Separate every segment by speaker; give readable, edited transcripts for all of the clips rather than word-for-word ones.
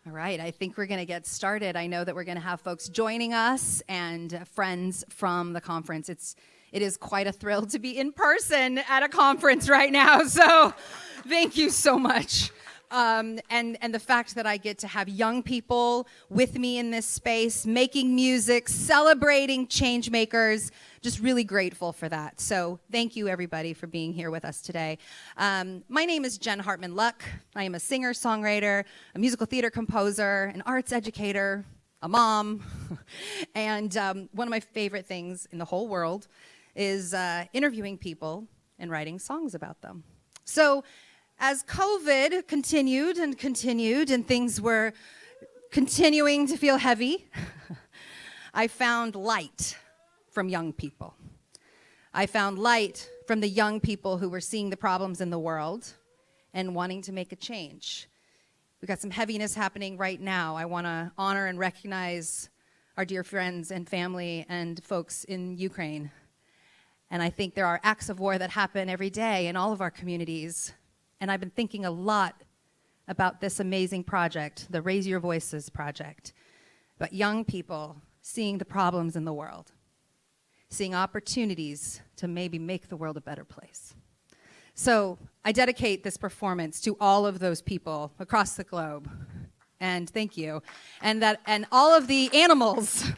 Speaker 1: All right, I think we're going to get started. I know that we're going to have folks joining us and friends from the conference. It is quite a thrill to be in person at a conference right now, so thank you so much. And the fact that I get to have young people with me in this space, making music, celebrating changemakers, just really grateful for that. So thank you, everybody, for being here with us today. My name is Jenn Hartmann Luck. I am a singer, songwriter, a musical theater composer, an arts educator, a mom, and one of my favorite things in the whole world is interviewing people and writing songs about them. So as COVID continued and things were continuing to feel heavy, I found light from young people. I found light from the young people who were seeing the problems in the world and wanting to make a change. We've got some heaviness happening right now. I want to honor and recognize our dear friends and family and folks in Ukraine. And I think there are acts of war that happen every day in all of our communities. And I've been thinking a lot about this amazing project, the Raise Your Voices project, about young people seeing the problems in the world, seeing opportunities to maybe make the world a better place. So I dedicate this performance to all of those people across the globe, and thank you, and all of the animals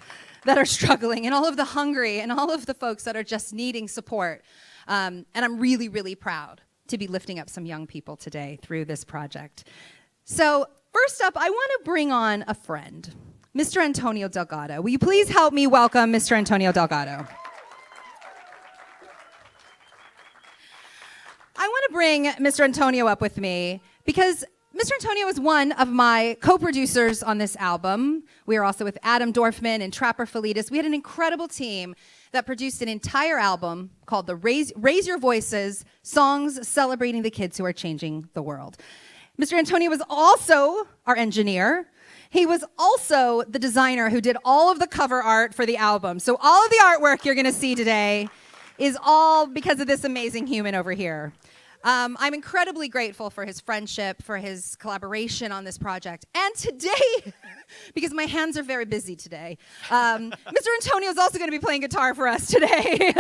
Speaker 1: that are struggling, and all of the hungry, and all of the folks that are just needing support. And I'm really, really proud to be lifting up some young people today through this project. So first up, I want to bring on a friend, Mr. Antonio Delgado. Will you please help me welcome Mr. Antonio Delgado? I want to bring Mr. Antonio up with me because Mr. Antonio is one of my co-producers on this album. We are also with Adam Dorfman and Trapper Felidis. We had an incredible team that produced an entire album called the Raise Your Voices, Songs Celebrating the Kids Who Are Changing the World. Mr. Antonio was also our engineer. He was also the designer who did all of the cover art for the album. So all of the artwork you're going to see today is all because of this amazing human over here. I'm incredibly grateful for his friendship, for his collaboration on this project. And today, because my hands are very busy today, Mr. Antonio is also going to be playing guitar for us today.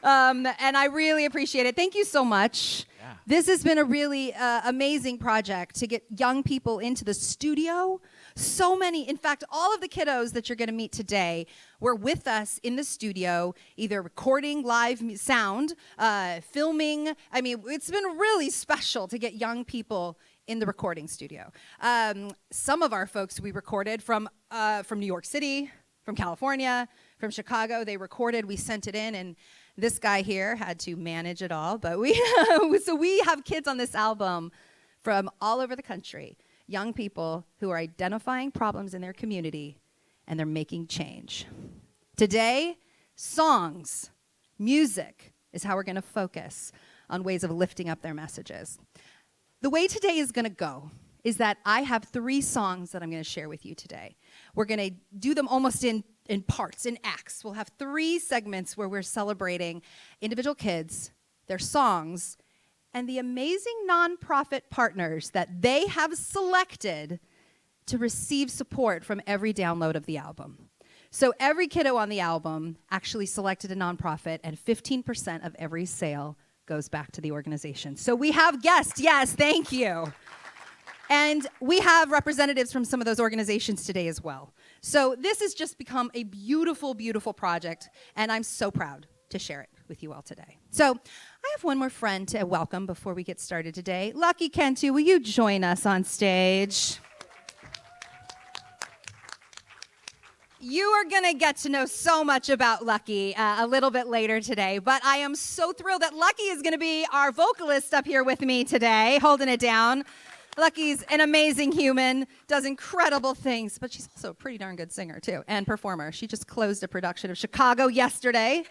Speaker 1: And I really appreciate it. Thank you so much. Yeah. This has been a really amazing project to get young people into the studio. So many, in fact, all of the kiddos that you're going to meet today were with us in the studio, either recording live sound, filming. I mean, it's been really special to get young people in the recording studio. Some of our folks we recorded from New York City, from California, from Chicago. They recorded, we sent it in, and this guy here had to manage it all. But we have kids on this album from all over the country. Young people who are identifying problems in their community and they're making change. Today, songs, music is how we're going to focus on ways of lifting up their messages. The way today is going to go is that I have 3 songs that I'm going to share with you today. We're going to do them almost in parts, in acts. We'll have 3 segments where we're celebrating individual kids, their songs, and the amazing nonprofit partners that they have selected to receive support from every download of the album. So every kiddo on the album actually selected a nonprofit, and 15% of every sale goes back to the organization. So we have guests, yes, thank you. And we have representatives from some of those organizations today as well. So this has just become a beautiful, beautiful project, and I'm so proud to share it with you all today. So I have one more friend to welcome before we get started today. Lucky Cantu, will you join us on stage? You are going to get to know so much about Lucky a little bit later today, but I am so thrilled that Lucky is going to be our vocalist up here with me today, holding it down. Lucky's an amazing human, does incredible things, but she's also a pretty darn good singer, too, and performer. She just closed a production of Chicago yesterday.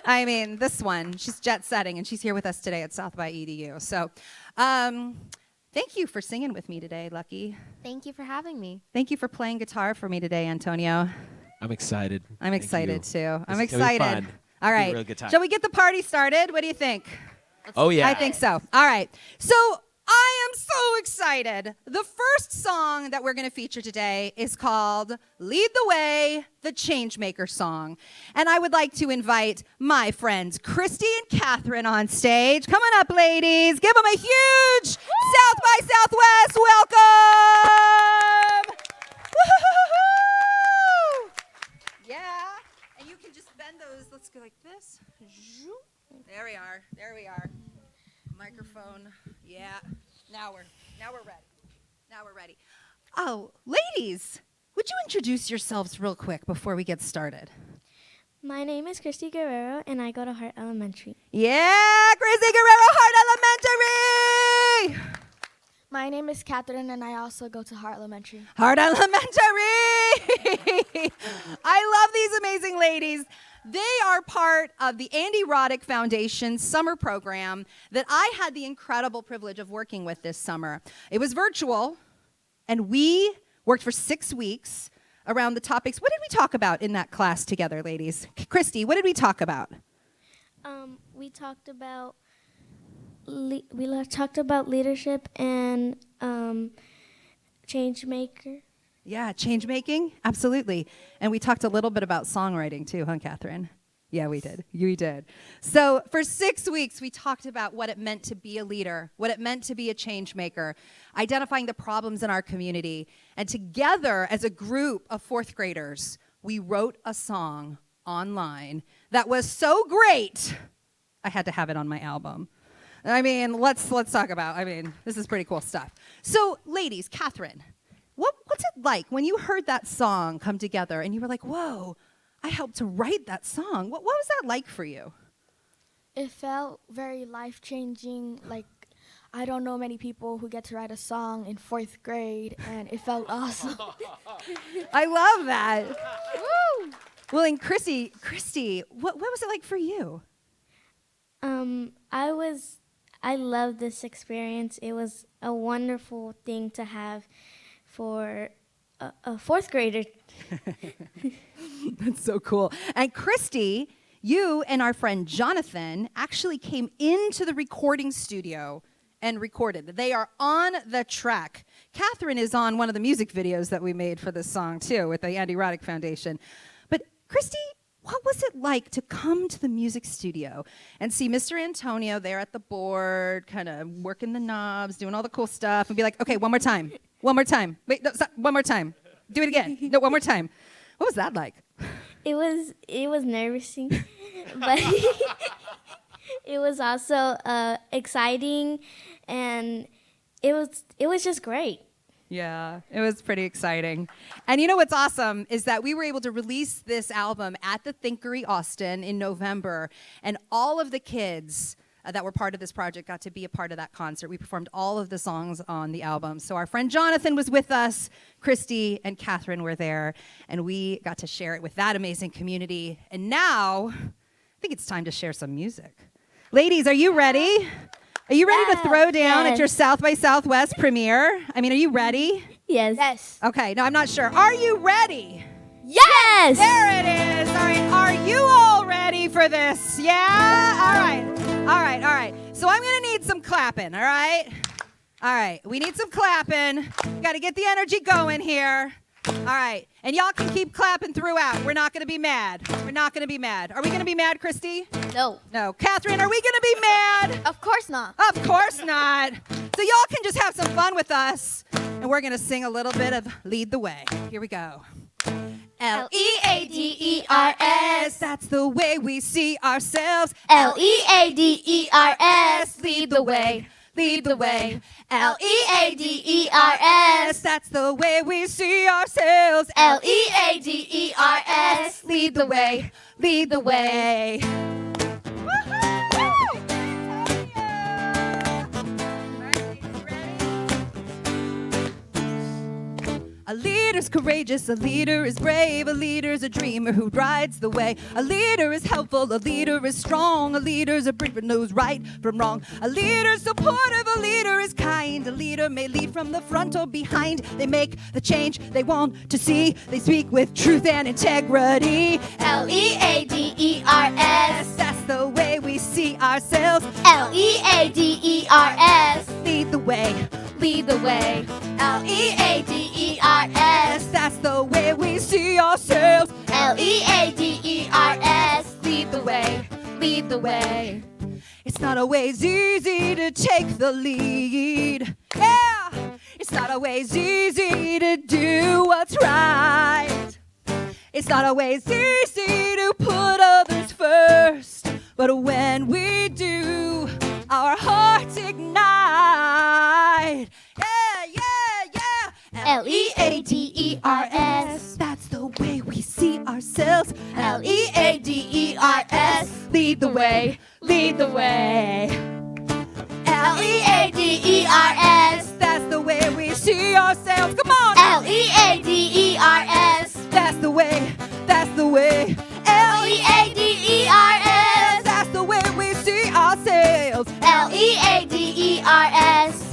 Speaker 1: I mean, this one, she's jet-setting, and she's here with us today at South by EDU. So thank you for singing with me today, Lucky.
Speaker 2: Thank you for having me.
Speaker 1: Thank you for playing guitar for me today, Antonio.
Speaker 3: I'm excited.
Speaker 1: I'm excited, too. I'm
Speaker 3: excited.
Speaker 1: excited. All right.
Speaker 3: Real good time.
Speaker 1: Shall we get the party started? What do you think?
Speaker 3: Oh, yeah.
Speaker 1: I think so. All right. So I am so excited. The first song that we're going to feature today is called Lead the Way, the Changemaker song. And I would like to invite my friends Kristii and Catherine on stage. Come on up, ladies. Give them a huge South by Southwest welcome. Woo-hoo-hoo-hoo. Yeah. And you can just bend those. Let's go like this. There we are. There we are. Microphone. Yeah. Now we're ready. Now we're ready. Oh, ladies, would you introduce yourselves real quick before we get started?
Speaker 2: My name is Kristii Guerrero, and I go to Hart Elementary.
Speaker 1: Yeah, Kristii Guerrero, Hart Elementary.
Speaker 3: My name is Catherine, and I also go to Hart Elementary.
Speaker 1: Hart Elementary. I love these amazing ladies. They are part of the Andy Roddick Foundation summer program that I had the incredible privilege of working with this summer. It was virtual, and we worked for 6 weeks around the topics. What did we talk about in that class together, ladies? Kristii, what did we talk about?
Speaker 2: We talked about leadership and changemaker.
Speaker 1: Yeah, change making, absolutely. And we talked a little bit about songwriting too, huh, Catherine? Yeah, we did. We did. So for 6 weeks, we talked about what it meant to be a leader, what it meant to be a change maker, identifying the problems in our community. And together, as a group of fourth graders, we wrote a song online that was so great, I had to have it on my album. I mean, let's talk about, this is pretty cool stuff. So, ladies, Catherine, what's it like when you heard that song come together and you were like, whoa, I helped to write that song? What was that like for you?
Speaker 3: It felt very life-changing. Like, I don't know many people who get to write a song in 4th grade, and it felt awesome.
Speaker 1: I love that. Woo! Well, and Kristii, what was it like for you?
Speaker 2: I loved this experience. It was a wonderful thing to have for a 4th grader.
Speaker 1: That's so cool. And Kristii, you and our friend Jonathan actually came into the recording studio and recorded. They are on the track. Catherine is on one of the music videos that we made for this song too with the Andy Roddick Foundation. But Kristii, what was it like to come to the music studio and see Mr. Antonio there at the board, kind of working the knobs, doing all the cool stuff, and be like, okay, one more time. One more time. Wait, no, stop. One more time. Do it again. No, one more time. What was that like?
Speaker 2: It was nerve-wracking, but it was also exciting, and it was just great.
Speaker 1: Yeah, it was pretty exciting. And you know what's awesome is that we were able to release this album at the Thinkery Austin in November, and all of the kids that were part of this project got to be a part of that concert. We performed all of the songs on the album. So our friend Jonathan was with us, Kristii and Catherine were there, and we got to share it with that amazing community. And now, I think it's time to share some music. Ladies, are you ready? Are you ready to throw down at your South by Southwest premiere? Are you ready?
Speaker 2: Yes.
Speaker 1: Okay, no, I'm not sure. Are you ready?
Speaker 2: Yes!
Speaker 1: There it is. All right, are you all ready for this? Yeah? All right. So I'm going to need some clapping, all right? All right, we need some clapping. Got to get the energy going here. All right, and y'all can keep clapping throughout. We're not going to be mad. We're not going to be mad. Are we going to be mad, Kristii?
Speaker 3: No.
Speaker 1: No. Catherine, are we going to be mad?
Speaker 3: Of course not.
Speaker 1: Of course not. So y'all can just have some fun with us, and we're going to sing a little bit of Lead the Way. Here we go. Leaders, that's the way we see ourselves.
Speaker 3: Leaders,
Speaker 1: lead the way, lead the way. Leaders, that's the way we see ourselves.
Speaker 3: Leaders,
Speaker 1: lead the way, lead the way. A leader's courageous, a leader is brave, a leader's a dreamer who rides the way. A leader is helpful, a leader is strong, a leader's a brave and knows right from wrong. A leader's supportive, a leader is kind, a leader may lead from the front or behind. They make the change they want to see, they speak with truth and integrity.
Speaker 3: Leaders,
Speaker 1: that's the way we see ourselves.
Speaker 3: Leaders,
Speaker 1: lead the way, lead the way. Leaders, that's the way we see ourselves. Leaders, lead the way, lead the way. It's not always easy to take the lead. Yeah, it's not always easy to do what's right. It's not always easy to put others first. But when we do, our hearts ignite. Yeah, yeah, yeah. Leaders, that's the way we see ourselves. Leaders, lead the way, lead the way. Leaders, that's the way we see ourselves. Come on. Leaders, that's the way, that's the way. Leaders, that's the way we see ourselves. Leaders,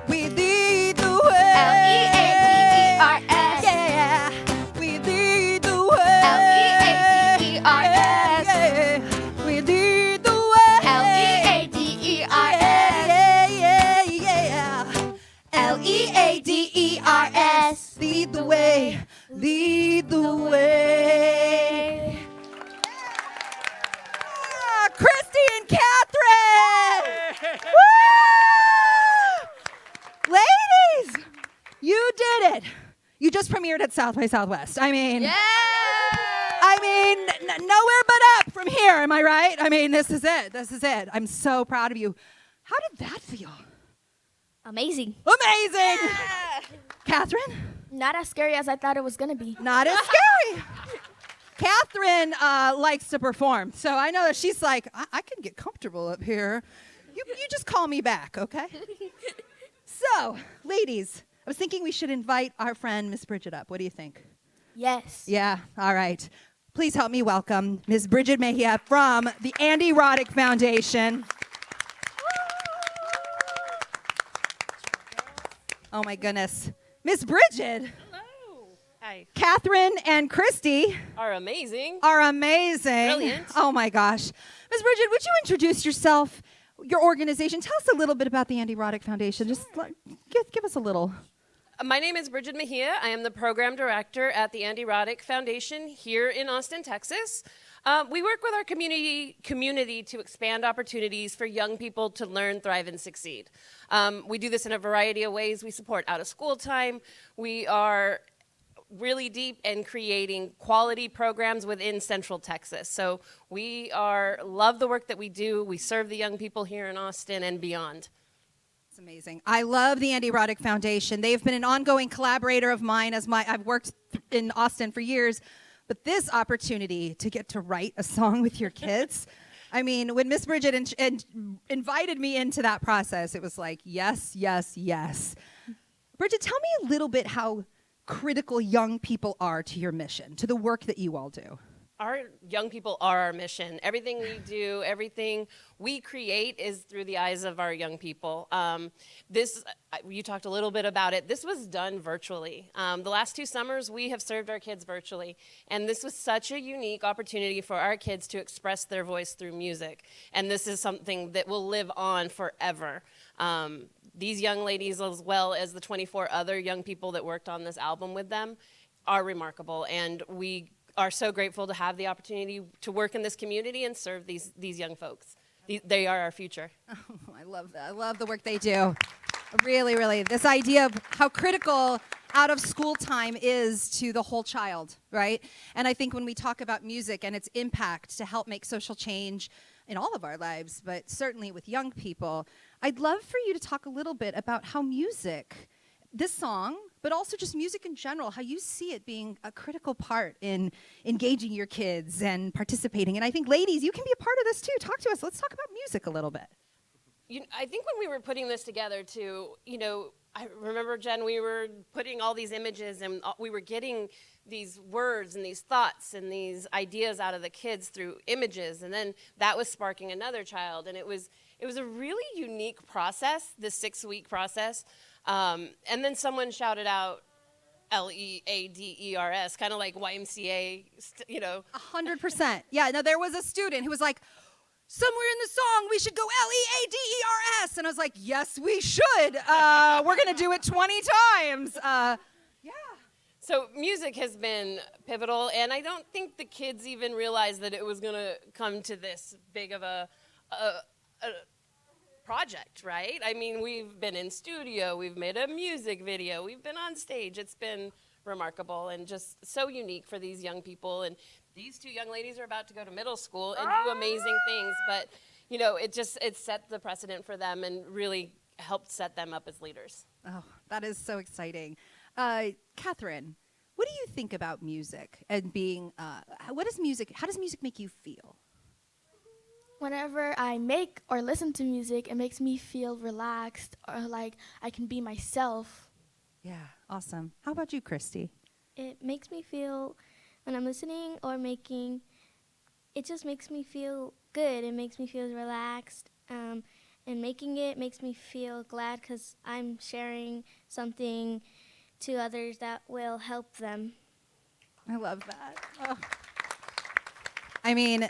Speaker 1: we lead the way. Leaders, yeah, we lead the way. Leaders, yeah, we lead the way. Leaders, yeah, yeah, yeah. Leaders, lead the way, lead the way. Kristii and Catherine! Woo! Ladies, you did it. You just premiered at South by Southwest. I mean, nowhere but up from here, am I right? I mean, this is it. This is it. I'm so proud of you. How did that feel?
Speaker 2: Amazing.
Speaker 1: Amazing! Catherine?
Speaker 3: Not as scary as I thought it was going to be.
Speaker 1: Not as scary. Catherine likes to perform, so I know that she's like, I can get comfortable up here. You just call me back, okay? So, ladies, I was thinking we should invite our friend Miss Brigid up. What do you think?
Speaker 3: Yes.
Speaker 1: Yeah, all right. Please help me welcome Ms. Brigid Mejia from the Andy Roddick Foundation. Oh my goodness. Miss Brigid.
Speaker 4: Hello. Hi.
Speaker 1: Catherine and Kristii
Speaker 4: Are amazing.
Speaker 1: are amazing.
Speaker 4: Brilliant.
Speaker 1: Oh my gosh. Ms. Brigid, would you introduce yourself, your organization? Tell us a little bit about the Andy Roddick Foundation. Just give us a little.
Speaker 4: My name is Brigid Mejia. I am the program director at the Andy Roddick Foundation here in Austin, Texas. We work with our community to expand opportunities for young people to learn, thrive, and succeed. We do this in a variety of ways. We support out-of-school time. We are really deep in creating quality programs within Central Texas. So we love the work that we do. We serve the young people here in Austin and beyond.
Speaker 1: It's amazing. I love the Andy Roddick Foundation. They've been an ongoing collaborator of mine I've worked in Austin for years. But this opportunity to get to write a song with your kids, I mean, when Miss Brigid invited me into that process, it was like, yes, yes, yes. Brigid, tell me a little bit how critical young people are to your mission, to the work that you all do.
Speaker 4: Our young people are our mission. Everything we do, everything we create is through the eyes of our young people. You talked a little bit about it. This was done virtually. The last 2 summers, we have served our kids virtually. And this was such a unique opportunity for our kids to express their voice through music. And this is something that will live on forever. These young ladies, as well as the 24 other young people that worked on this album with them, are remarkable. And we are so grateful to have the opportunity to work in this community and serve these young folks. They are our future.
Speaker 1: Oh, I love that. I love the work they do. Really, really. This idea of how critical out of school time is to the whole child, right? And I think when we talk about music and its impact to help make social change in all of our lives, but certainly with young people, I'd love for you to talk a little bit about how music, this song, but also just music in general, how you see it being a critical part in engaging your kids and participating. And I think, ladies, you can be a part of this too. Talk to us. Let's talk about music a little bit.
Speaker 4: I think when we were putting this together too, I remember, Jen, we were putting all these images and we were getting these words and these thoughts and these ideas out of the kids through images. And then that was sparking another child. And it was a really unique process, this 6-week process. And then someone shouted out Leaders, kind of like YMCA,
Speaker 1: 100%. Yeah, no, there was a student who was like, somewhere in the song we should go Leaders. And I was like, yes, we should. We're going to do it 20 times.
Speaker 4: So music has been pivotal, and I don't think the kids even realized that it was going to come to this big of a project, right? I mean, we've been in studio, we've made a music video, we've been on stage. It's been remarkable and just so unique for these young people. And these two young ladies are about to go to middle school and do amazing things, but you know, it set the precedent for them and really helped set them up as leaders.
Speaker 1: Oh, that is so exciting. Catherine, what do you think about music and being, how does music make you feel?
Speaker 3: Whenever I make or listen to music, it makes me feel relaxed or like I can be myself.
Speaker 1: Yeah, awesome. How about you, Kristii?
Speaker 2: It makes me feel, when I'm listening or making, it just makes me feel good. It makes me feel relaxed. And making it makes me feel glad because I'm sharing something to others that will help them.
Speaker 1: I love that. Oh. I mean,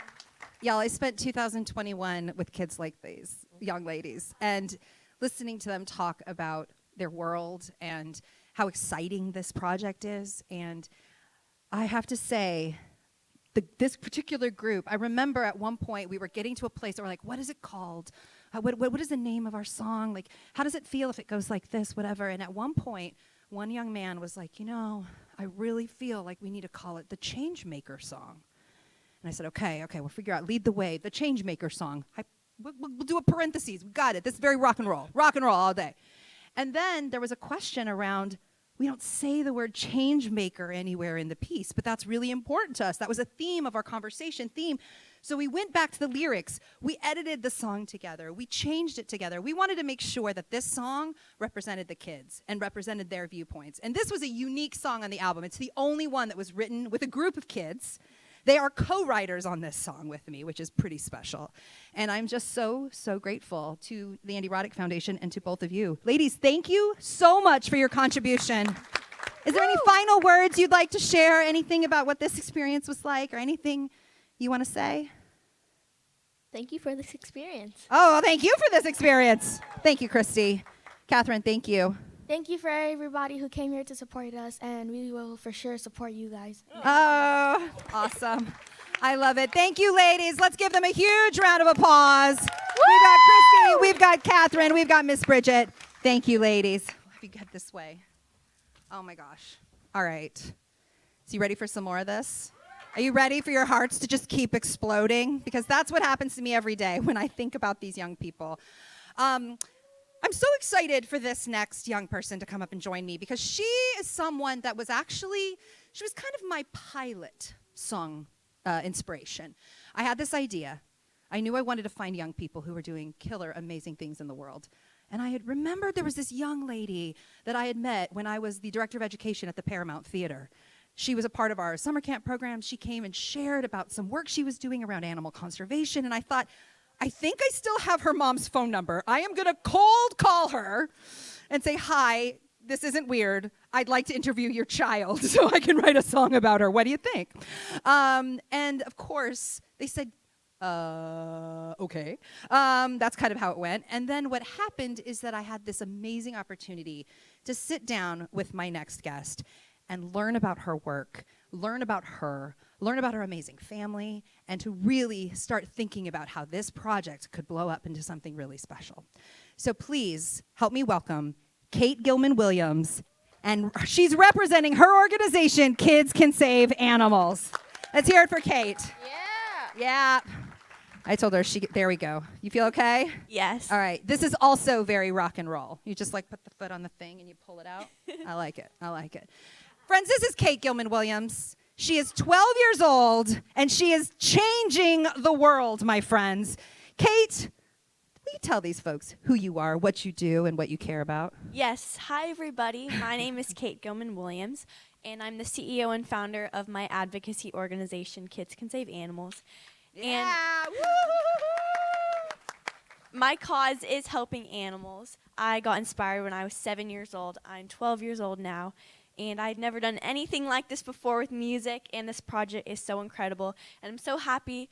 Speaker 1: y'all, I spent 2021 with kids like these young ladies and listening to them talk about their world and how exciting this project is. And I have to say, this particular group, I remember at one point we were getting to a place where we're like, what is it called? What is the name of our song? Like, how does it feel if it goes like this, whatever? And at one point, one young man was like, you know, I really feel like we need to call it the Changemaker song. And I said, okay, we'll figure out, lead the way, the Changemaker song. We'll do a parentheses. We got it. This is very rock and roll all day. And then there was a question around, we don't say the word changemaker anywhere in the piece, but that's really important to us. That was a theme of our conversation theme. So we went back to the lyrics. We edited the song together. We changed it together. We wanted to make sure that this song represented the kids and represented their viewpoints. And this was a unique song on the album. It's the only one that was written with a group of kids. They are co-writers on this song with me, which is pretty special. And I'm just so, so grateful to the Andy Roddick Foundation and to both of you. Ladies, thank you so much for your contribution. Is there any final words you'd like to share? Anything about what this experience was like or anything you want to say?
Speaker 2: Thank you for this experience.
Speaker 1: Oh, thank you for this experience. Thank you, Kristii. Catherine, thank you.
Speaker 3: Thank you for everybody who came here to support us, and we will for sure support you guys.
Speaker 1: Oh, awesome. I love it. Thank you, ladies. Let's give them a huge round of applause. We've got Kristii, we've got Catherine, we've got Miss Brigid. Thank you, ladies. Let me get this way. Oh, my gosh. All right. So you ready for some more of this? Are you ready for your hearts to just keep exploding? Because that's what happens to me every day when I think about these young people. I'm so excited for this next young person to come up and join me because she is someone that was she was kind of my pilot song inspiration. I had this idea. I knew I wanted to find young people who were doing killer, amazing things in the world. And I had remembered there was this young lady that I had met when I was the director of education at the Paramount Theater. She was a part of our summer camp program. She came and shared about some work she was doing around animal conservation. And I thought, I think I still have her mom's phone number. I am going to cold call her and say, hi, this isn't weird. I'd like to interview your child so I can write a song about her. What do you think? And of course, they said, okay. That's kind of how it went. And then what happened is that I had this amazing opportunity to sit down with my next guest and learn about her work, learn about her amazing family, and to really start thinking about how this project could blow up into something really special. So please help me welcome Kate Gilman Williams, and she's representing her organization, Kids Can Save Animals. Let's hear it for Kate. Yeah. I told her, there we go. You feel okay?
Speaker 5: Yes.
Speaker 1: All right. This is also very rock and roll. You just like put the foot on the thing and you pull it out. I like it. Friends, this is Kate Gilman Williams. She is 12 years old, and she is changing the world, my friends. Kate, will you tell these folks who you are, what you do, and what you care about?
Speaker 5: Yes. Hi, everybody. My name is Kate Gilman Williams, and I'm the CEO and founder of my advocacy organization, Kids Can Save Animals.
Speaker 1: Yeah.
Speaker 5: And my cause is helping animals. I got inspired when I was 7 years old. I'm 12 years old now. And I'd never done anything like this before with music, and this project is so incredible. And I'm so happy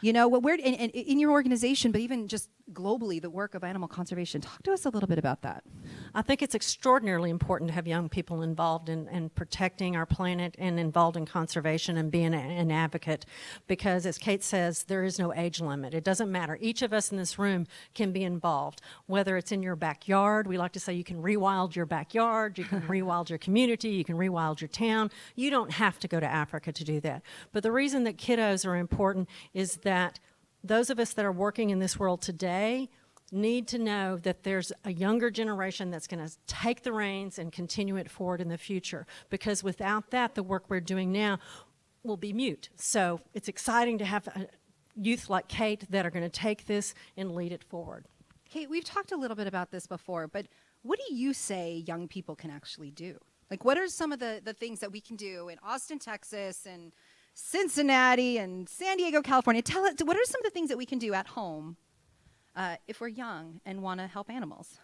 Speaker 1: You know, where in your organization, but even just globally, the work of animal conservation. Talk to us a little bit about that.
Speaker 6: I think it's extraordinarily important to have young people involved in protecting our planet and involved in conservation and being an advocate, because as Kate says, there is no age limit. It doesn't matter. Each of us in this room can be involved, whether it's in your backyard. We like to say you can rewild your backyard, you can rewild your community, you can rewild your town. You don't have to go to Africa to do that. But the reason that kiddos are important is that those of us that are working in this world today need to know that there's a younger generation that's going to take the reins and continue it forward in the future, because without that, the work we're doing now will be mute. So it's exciting to have a youth like Kate that are going to take this and lead it forward.
Speaker 1: Kate, we've talked a little bit about this before, but what do you say young people can actually do? Like, what are some of the things that we can do in Austin, Texas, and Cincinnati, and San Diego, California? Tell us, what are some of the things that we can do at home if we're young and want to help animals?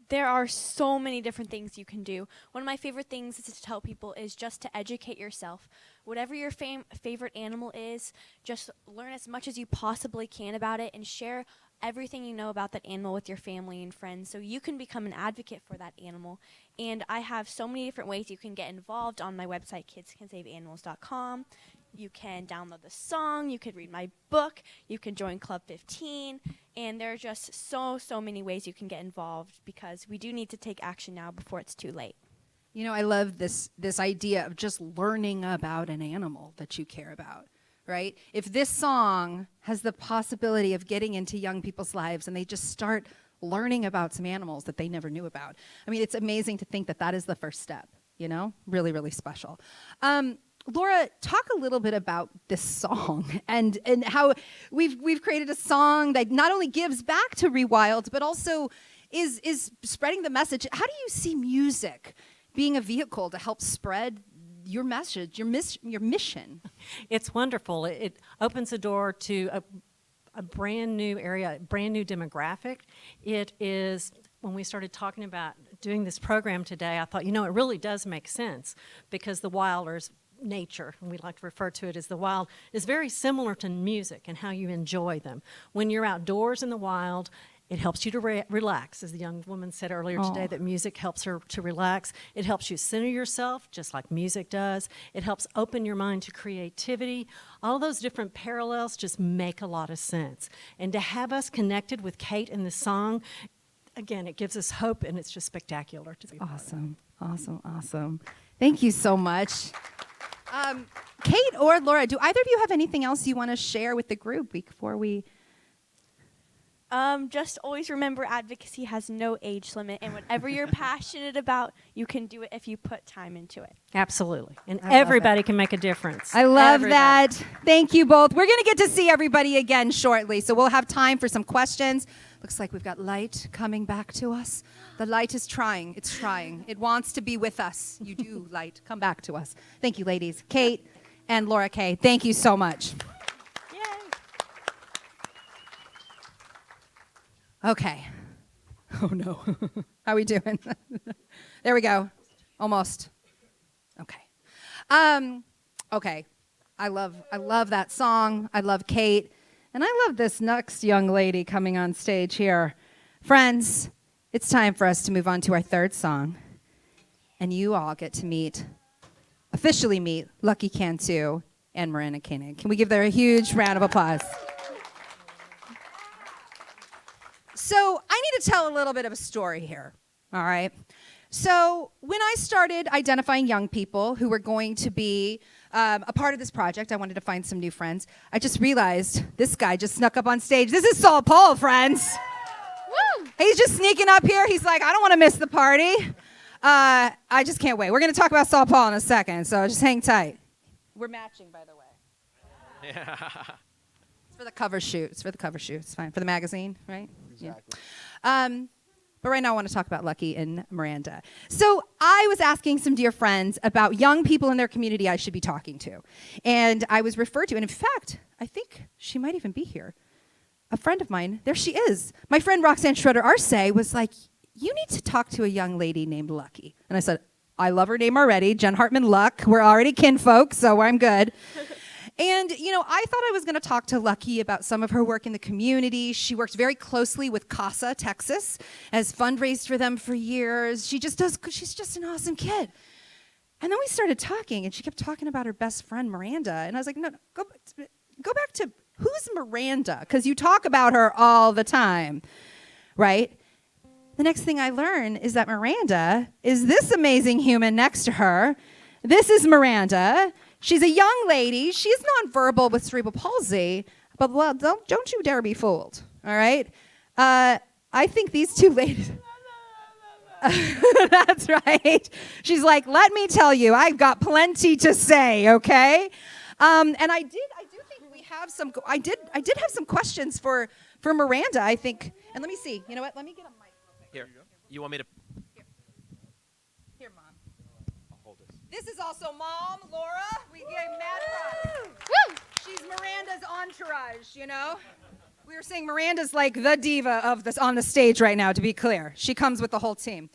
Speaker 5: There are so many different things you can do. One of my favorite things to tell people is just to educate yourself. Whatever your favorite animal is, just learn as much as you possibly can about it and share everything you know about that animal with your family and friends so you can become an advocate for that animal. And I have so many different ways you can get involved on my website, kidscansaveanimals.com. You can download the song, you could read my book, you can join Club 15, and there are just so many ways you can get involved, because we do need to take action now before it's too late.
Speaker 1: You know, I love this idea of just learning about an animal that you care about, right? If this song has the possibility of getting into young people's lives and they just start learning about some animals that they never knew about, I mean, it's amazing to think that that is the first step, you know? Really, really special. Laura, talk a little bit about this song and how we've created a song that not only gives back to Rewild, but also is spreading the message. How do you see music being a vehicle to help spread your message, your mission?
Speaker 6: It's wonderful. It opens the door to a brand new area, brand new demographic. It is, when we started talking about doing this program today, I thought, you know, it really does make sense, because the Wilders, nature, and we like to refer to it as the wild, is very similar to music and how you enjoy them. When you're outdoors in the wild, it helps you to relax, as the young woman said earlier today, that music helps her to relax. It helps you center yourself, just like music does. It helps open your mind to creativity. All those different parallels just make a lot of sense. And to have us connected with Kate in the song, again, it gives us hope, and it's just spectacular to be
Speaker 1: Awesome, awesome, awesome. Thank you so much. Kate or Laura, do either of you have anything else you want to share with the group before we...
Speaker 5: Just always remember, advocacy has no age limit, and whatever you're passionate about, you can do it if you put time into it.
Speaker 6: Absolutely. And everybody can make a difference.
Speaker 1: I love that. Thank you both. We're going to get to see everybody again shortly, so we'll have time for some questions. Looks like we've got light coming back to us. The light is trying. It's trying. It wants to be with us. You do, light. Come back to us. Thank you, ladies. Kate and Laura Kay, thank you so much.
Speaker 5: Yay!
Speaker 1: Okay. Oh, no. How are we doing? There we go. Almost. Okay. Okay. I love that song. I love Kate. And I love this next young lady coming on stage here. Friends, it's time for us to move on to our third song. And you all get to officially meet Lucky Cantu and Miranda Koenig. Can we give them a huge round of applause? So I need to tell a little bit of a story here, all right? So when I started identifying young people who were going to be a part of this project, I wanted to find some new friends. I just realized this guy just snuck up on stage. This is SaulPaul, friends. Woo! He's just sneaking up here. He's like, I don't want to miss the party. I just can't wait. We're going to talk about SaulPaul in a second, so just hang tight. We're matching, by the way. Yeah. It's for the cover shoot. It's fine. For the magazine, right? Exactly. Yeah. But right now I want to talk about Lucky and Miranda. So I was asking some dear friends about young people in their community I should be talking to. And I was referred to, and in fact, I think she might even be here. A friend of mine, there she is. My friend Roxanne Schroeder-Arce was like, you need to talk to a young lady named Lucky. And I said, I love her name already, Jenn Hartmann Luck. We're already kinfolk, so I'm good. And, I thought I was going to talk to Lucky about some of her work in the community. She works very closely with Casa, Texas, has fundraised for them for years. She's just an awesome kid. And then we started talking, and she kept talking about her best friend, Miranda. And I was like, no, go back to who's Miranda? Because you talk about her all the time, right? The next thing I learn is that Miranda is this amazing human next to her. This is Miranda. She's a young lady. She's nonverbal with cerebral palsy, but don't you dare be fooled, all right? I think these two ladies... That's right. She's like, let me tell you, I've got plenty to say, okay? And I do think we have some... I did have some questions for Miranda, I think. And let me see. You know what? Let me get a mic real quick.
Speaker 7: Here. You want me to...
Speaker 1: Here, Mom. I'll hold this. This is also Mom, Laura. We gave mad props. Woo! She's Miranda's entourage, We were saying Miranda's like the diva of this on the stage right now, to be clear. She comes with the whole team.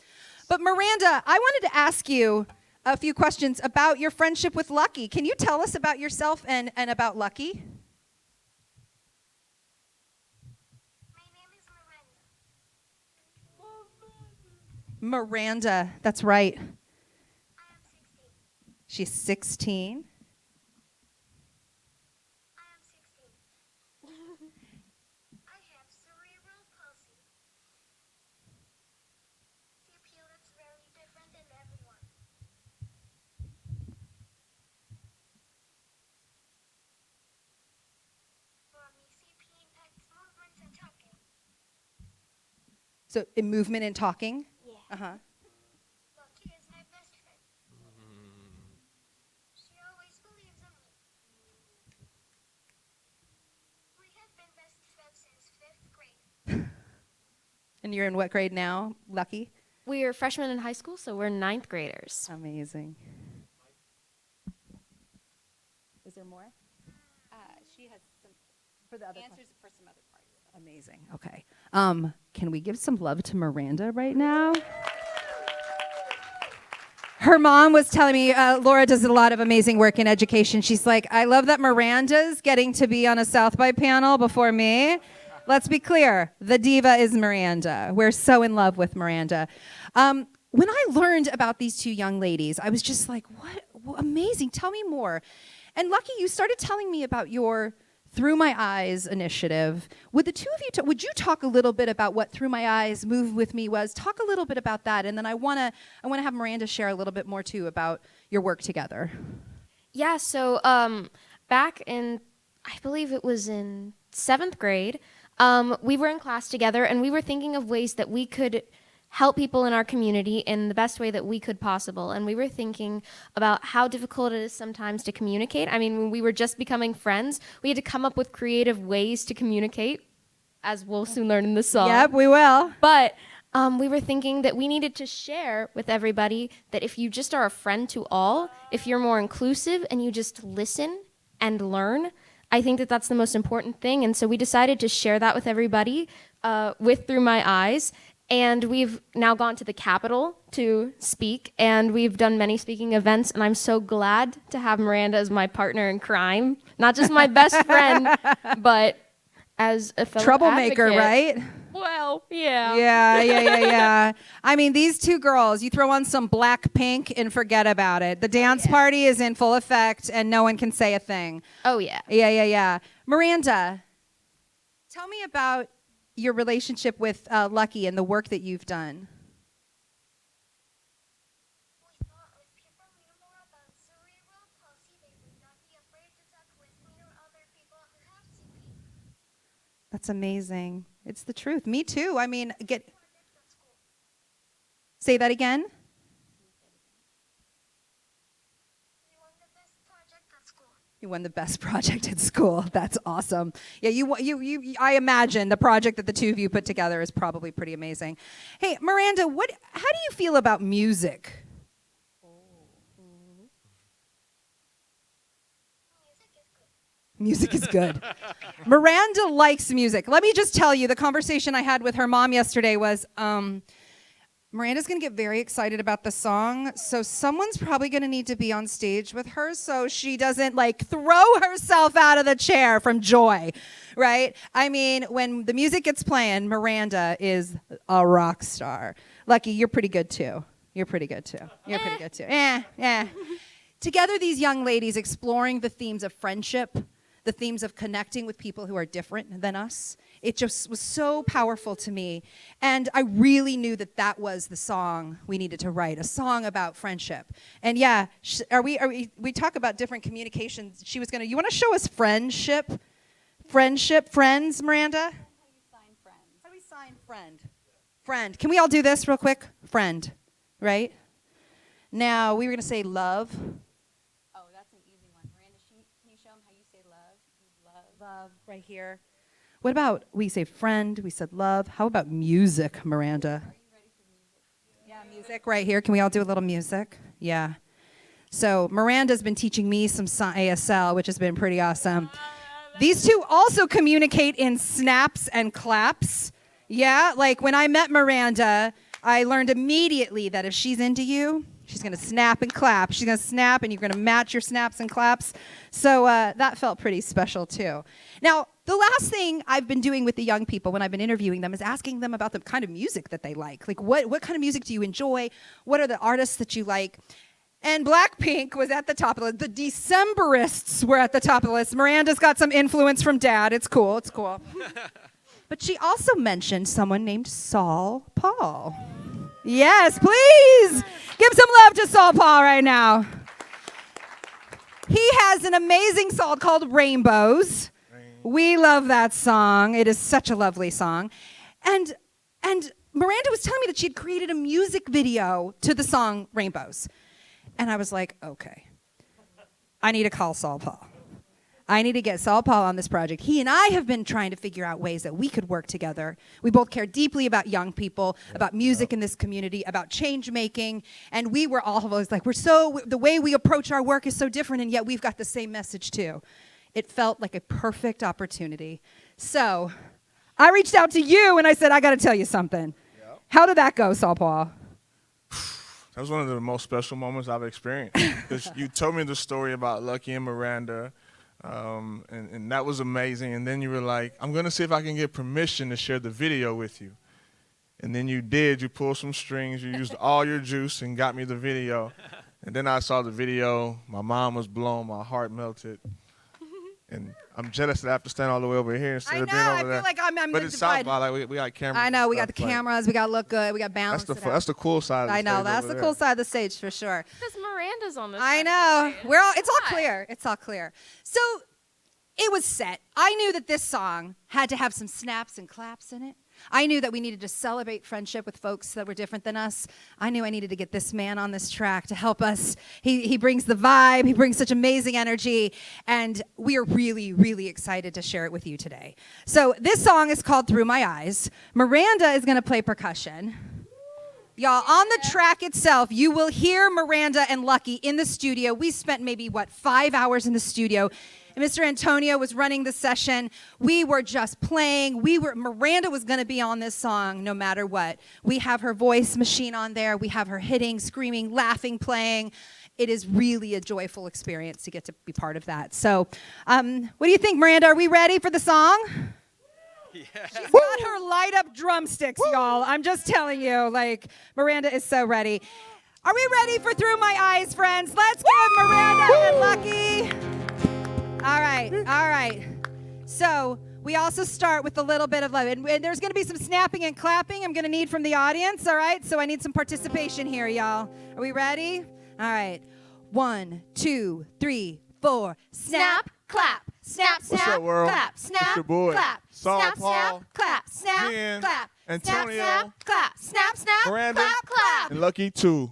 Speaker 1: But Miranda, I wanted to ask you a few questions about your friendship with Lucky. Can you tell us about yourself and about Lucky?
Speaker 2: My name is Miranda.
Speaker 1: Miranda, that's right.
Speaker 2: I am 16.
Speaker 1: She's 16.
Speaker 2: I am 16. I have cerebral palsy. CPU looks very different than everyone. For me, CP impacts movements and talking.
Speaker 1: So in movement and talking?
Speaker 2: Yeah.
Speaker 1: Uh-huh.
Speaker 2: Lucky is my best friend. She always believes in me. We have been best friends since 5th grade.
Speaker 1: And you're in what grade now, Lucky?
Speaker 8: We are freshmen in high school, so we're 9th graders.
Speaker 1: Amazing. Is there more?
Speaker 9: She has some
Speaker 1: For the other
Speaker 9: answers for some other parts.
Speaker 1: Amazing. Okay. Can we give some love to Miranda right now? Her mom was telling me, Laura does a lot of amazing work in education. She's like, I love that Miranda's getting to be on a South by panel before me. Let's be clear. The diva is Miranda. We're so in love with Miranda. When I learned about these two young ladies, I was just like, what? Amazing. Tell me more. And Lucky, you started telling me about your Through My Eyes initiative. Would the two of you, would you talk a little bit about what Through My Eyes Move With Me was? Talk a little bit about that, and then I wanna have Miranda share a little bit more too about your work together.
Speaker 8: Yeah, so back in, I believe it was in 7th grade, we were in class together and we were thinking of ways that we could help people in our community in the best way that we could possible. And we were thinking about how difficult it is sometimes to communicate. I mean, when we were just becoming friends, we had to come up with creative ways to communicate, as we'll soon learn in the song.
Speaker 1: Yep, we will.
Speaker 8: But we were thinking that we needed to share with everybody that if you just are a friend to all, if you're more inclusive and you just listen and learn, I think that that's the most important thing. And so we decided to share that with everybody with Through My Eyes. And we've now gone to the Capitol to speak, and we've done many speaking events, and I'm so glad to have Miranda as my partner in crime. Not just my best friend, but as a fellow
Speaker 1: Troublemaker,
Speaker 8: advocate.
Speaker 1: right?
Speaker 8: Well, yeah.
Speaker 1: Yeah. I mean, these two girls, you throw on some Blackpink and forget about it. The dance party is in full effect, and no one can say a thing.
Speaker 8: Oh, yeah.
Speaker 1: Yeah. Miranda, tell me about your relationship with Lucky and the work that you've done.
Speaker 2: We thought if people knew more about cerebral palsy, they would not be afraid to talk with me or other people who have CP.
Speaker 1: That's amazing. It's the truth. Me too. I mean, say that again.
Speaker 2: We won the best project at school.
Speaker 1: You won the best project at school. That's awesome. Yeah, you. I imagine the project that the two of you put together is probably pretty amazing. Hey, Miranda, how do you feel about music? Music is good. Miranda likes music. Let me just tell you, the conversation I had with her mom yesterday was, Miranda's going to get very excited about the song, so someone's probably going to need to be on stage with her so she doesn't like throw herself out of the chair from joy, right? I mean, when the music gets playing, Miranda is a rock star. Lucky, you're pretty good too. You're pretty good too. Together, these young ladies exploring the themes of friendship, the themes of connecting with people who are different than us. It just was so powerful to me. And I really knew that that was the song we needed to write, a song about friendship. And yeah, we talk about different communications. She was going to, you want to show us friendship? Friends, Miranda?
Speaker 9: How do you sign friends?
Speaker 1: How do we sign friend? Friend. Can we all do this real quick? Friend, right? Now, we were going to say love.
Speaker 9: Oh, that's an easy one. Miranda, can you show them how you say love?
Speaker 1: Love, right here. What about, we say friend, we said love. How about music, Miranda?
Speaker 9: Are you ready for music?
Speaker 1: Yeah, music right here. Can we all do a little music? Yeah. So Miranda's been teaching me some ASL, which has been pretty awesome. These two also communicate in snaps and claps. Yeah, like when I met Miranda, I learned immediately that if she's into you, she's going to snap and clap. She's going to snap, and you're going to match your snaps and claps. So that felt pretty special, too. Now, the last thing I've been doing with the young people when I've been interviewing them is asking them about the kind of music that they like. Like, what kind of music do you enjoy? What are the artists that you like? And Blackpink was at the top of the list. The Decemberists were at the top of the list. Miranda's got some influence from Dad. It's cool. It's cool. But she also mentioned someone named SaulPaul. Yes, please. Give some love to SaulPaul right now. He has an amazing song called Rainbows. We love that song. It is such a lovely song. And Miranda was telling me that she had created a music video to the song Rainbows. And I was like, okay, I need to call SaulPaul. I need to get SaulPaul on this project. He and I have been trying to figure out ways that we could work together. We both care deeply about young people, about music in this community, about change making. And we were always like, the way we approach our work is so different, and yet we've got the same message too. It felt like a perfect opportunity. So I reached out to you and I said, I got to tell you something. Yep. How did that go, SaulPaul?
Speaker 7: That was one of the most special moments I've experienced. Because you told me the story about Lucky and Miranda, and that was amazing. And then you were like, I'm going to see if I can get permission to share the video with you. And then you did. You pulled some strings. You used all your juice and got me the video. And then I saw the video. My mind was blown. My heart melted. And I'm jealous that I have to stand all the way over here instead of being over there.
Speaker 1: I feel like I'm
Speaker 7: but it's SaulPaul. Like we got cameras.
Speaker 1: I know. We got
Speaker 7: stuff,
Speaker 1: the cameras. We got to look good. We got balance.
Speaker 7: That's the cool side of the stage.
Speaker 1: I know. That's the
Speaker 7: over
Speaker 1: cool
Speaker 7: there.
Speaker 1: side of the stage for sure.
Speaker 8: Because Miranda's on this.
Speaker 1: I know. It's all clear. It's all clear. So it was set. I knew that this song had to have some snaps and claps in it. I knew that we needed to celebrate friendship with folks that were different than us. I knew I needed to get this man on this track to help us. He brings the vibe. He brings such amazing energy. And we are really, really excited to share it with you today. So this song is called Through My Eyes. Miranda is going to play percussion. Y'all, on the track itself, you will hear Miranda and Lucky in the studio. We spent maybe, 5 hours in the studio. And Mr. Antonio was running the session. We were just playing. Miranda was going to be on this song no matter what. We have her voice machine on there. We have her hitting, screaming, laughing, playing. It is really a joyful experience to get to be part of that. So what do you think, Miranda? Are we ready for the song? Yeah. She's got her light up drumsticks, y'all. I'm just telling you, Miranda is so ready. Are we ready for Through My Eyes, friends? Let's give Miranda and Lucky. All right. So we also start with a little bit of love. And there's going to be some snapping and clapping I'm going to need from the audience, all right? So I need some participation here, y'all. Are we ready? All right. 1, 2, 3, 4. Snap, clap. Snap, snap,
Speaker 7: What's up, world?
Speaker 1: clap. Snap,
Speaker 7: It's your boy,
Speaker 1: clap. Snap,
Speaker 7: SaulPaul,
Speaker 1: snap, clap. Snap,
Speaker 7: Jenn,
Speaker 1: clap.
Speaker 7: Antonio,
Speaker 1: snap, clap. Snap, snap,
Speaker 7: Miranda,
Speaker 1: clap, clap.
Speaker 7: and Lucky too.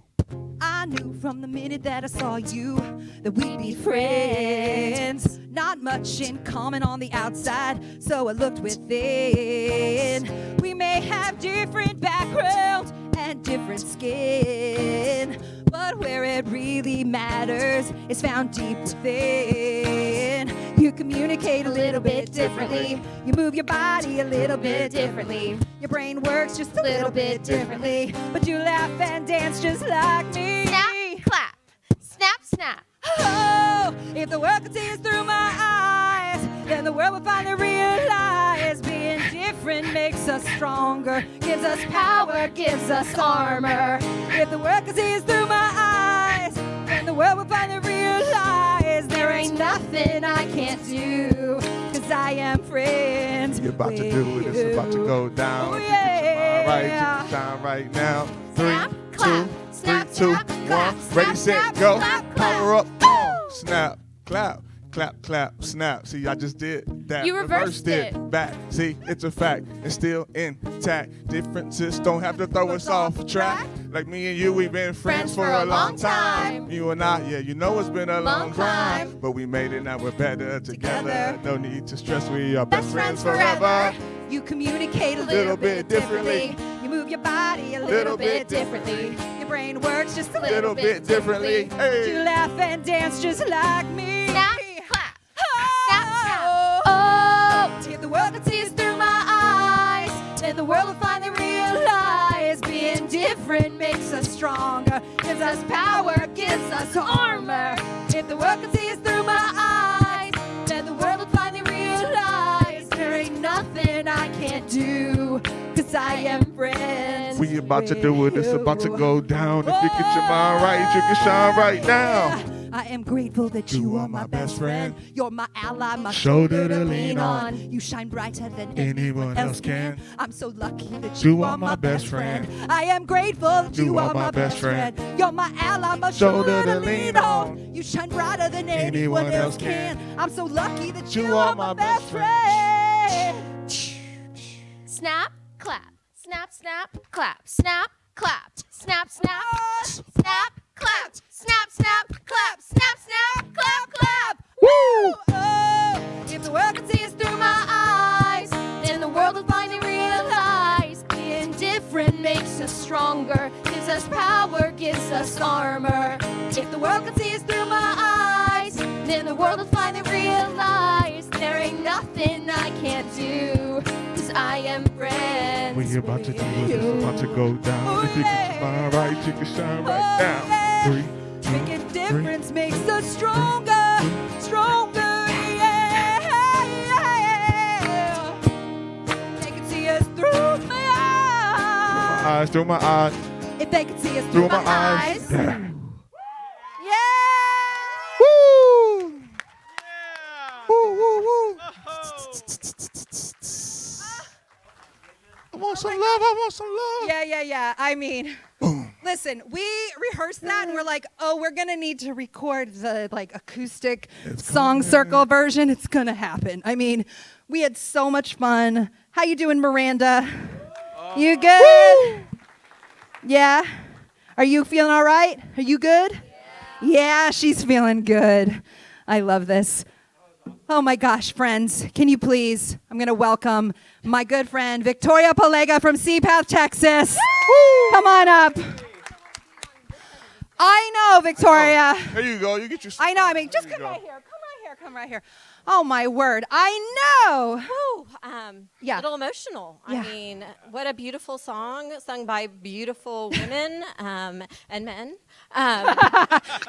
Speaker 1: I knew from the minute that I saw you that we'd be friends. Not much in common on the outside, so I looked within. We may have different backgrounds and different skin, but where it really matters is found deep within. You You communicate a little bit differently. You move your body a little bit differently. Your brain works just a little bit differently. But you laugh and dance just like me.
Speaker 8: Snap, clap. Snap, snap.
Speaker 1: Oh, if the world could see us through my eyes, then the world would finally realize being different makes us stronger, gives us power, gives us armor. If the world could see us through my eyes, then the world would finally realize there ain't nothing I can't do, 'cause I am friends.
Speaker 7: You're about to
Speaker 1: with
Speaker 7: do it. It's
Speaker 1: you.
Speaker 7: about to go down.
Speaker 1: Oh,
Speaker 7: If you get your mind right,
Speaker 1: yeah.
Speaker 7: you can shine right now.
Speaker 8: Snap,
Speaker 7: 3,
Speaker 8: clap.
Speaker 7: 2,
Speaker 8: Snap,
Speaker 7: 3, 2,
Speaker 8: snap,
Speaker 7: 1.
Speaker 8: clap.
Speaker 7: Ready,
Speaker 8: Snap,
Speaker 7: set,
Speaker 8: snap,
Speaker 7: go.
Speaker 8: clap, clap.
Speaker 7: Power up. Snap, clap. Clap, clap, snap. See, I just did that.
Speaker 8: You reversed it.
Speaker 7: Back. See, it's a fact. It's still intact. Differences don't have to throw us off track. Like me and you, we've been friends for a long time. You and I, yeah, you know it's been a long time. But we made it, now we're better together. No need to stress, we are best friends forever.
Speaker 1: You communicate a little bit differently. You move your body a little bit differently. Your brain works just a little bit differently.
Speaker 7: Hey.
Speaker 1: You laugh and dance just like me.
Speaker 8: Snap, clap.
Speaker 1: Snap,
Speaker 8: snap. Oh,
Speaker 1: if the world could see us through my eyes, then the world will finally realize being different makes us stronger, gives us power, gives us armor. If the world could see us through my eyes, then the world will finally realize there ain't nothing I can't do, 'cause I am friends.
Speaker 7: We about to do it, it's
Speaker 1: with
Speaker 7: about to
Speaker 1: you.
Speaker 7: go down. If you get your mind right, you can shine right now.
Speaker 1: I am grateful that you are my best friend. You're my ally, my
Speaker 7: Shoulder
Speaker 1: shoulder
Speaker 7: to
Speaker 1: to
Speaker 7: lean
Speaker 1: lean
Speaker 7: on.
Speaker 1: on. You shine brighter than
Speaker 7: Anyone else can.
Speaker 1: I'm so lucky that
Speaker 7: You
Speaker 1: you
Speaker 7: are
Speaker 1: are
Speaker 7: my
Speaker 1: my
Speaker 7: best
Speaker 1: best friend. I am grateful that you are my best friend. You're my ally, my shoulder to lean on. You shine brighter than anyone else can. I'm so lucky that you are my best friend.
Speaker 8: snap, clap. Snap, snap, clap. Snap, clap. Snap, snap. Snap, clap. Snap, snap, clap. Snap, snap, clap, clap.
Speaker 1: Woo! Oh, if the world could see us through my eyes, then the world will finally realize being different makes us stronger, gives us power, gives us armor. If the world could see us through my eyes, then the world will finally realize there ain't nothing I can't do, 'cause I am friends.
Speaker 7: We about to do it,
Speaker 1: with
Speaker 7: it's
Speaker 1: you.
Speaker 7: about to go down.
Speaker 1: Oh,
Speaker 7: If you get your mind right, you can shine right
Speaker 1: Oh,
Speaker 7: now.
Speaker 1: yeah.
Speaker 7: 3, 2,
Speaker 1: Making
Speaker 7: 3.
Speaker 1: difference makes us stronger, stronger, yeah. They can see us through my eyes.
Speaker 7: Through my eyes,
Speaker 1: If they could see us
Speaker 7: through my eyes. Yeah.
Speaker 1: Yeah.
Speaker 7: Woo! Woo, woo, woo. I want some love, I want some love.
Speaker 1: Yeah. I mean, listen, we rehearsed that and we're like, oh, we're gonna need to record the acoustic song circle version. It's gonna happen. I mean, we had so much fun. How you doing, Miranda? You good? Yeah. Are you feeling all right? Are you good? Yeah, she's feeling good. I love this. Oh my gosh, friends, can you please, I'm going to welcome my good friend, Victoria Polega from Seapath, Texas. Come on up. I know, Victoria.
Speaker 7: There you go, you get your...
Speaker 1: I know, I mean, just
Speaker 7: There you
Speaker 1: come
Speaker 7: go.
Speaker 1: right here. Come right here. Oh my word, I know.
Speaker 10: Woo,
Speaker 1: Yeah.
Speaker 10: little emotional.
Speaker 1: Yeah.
Speaker 10: I mean, what a beautiful song sung by beautiful women and men.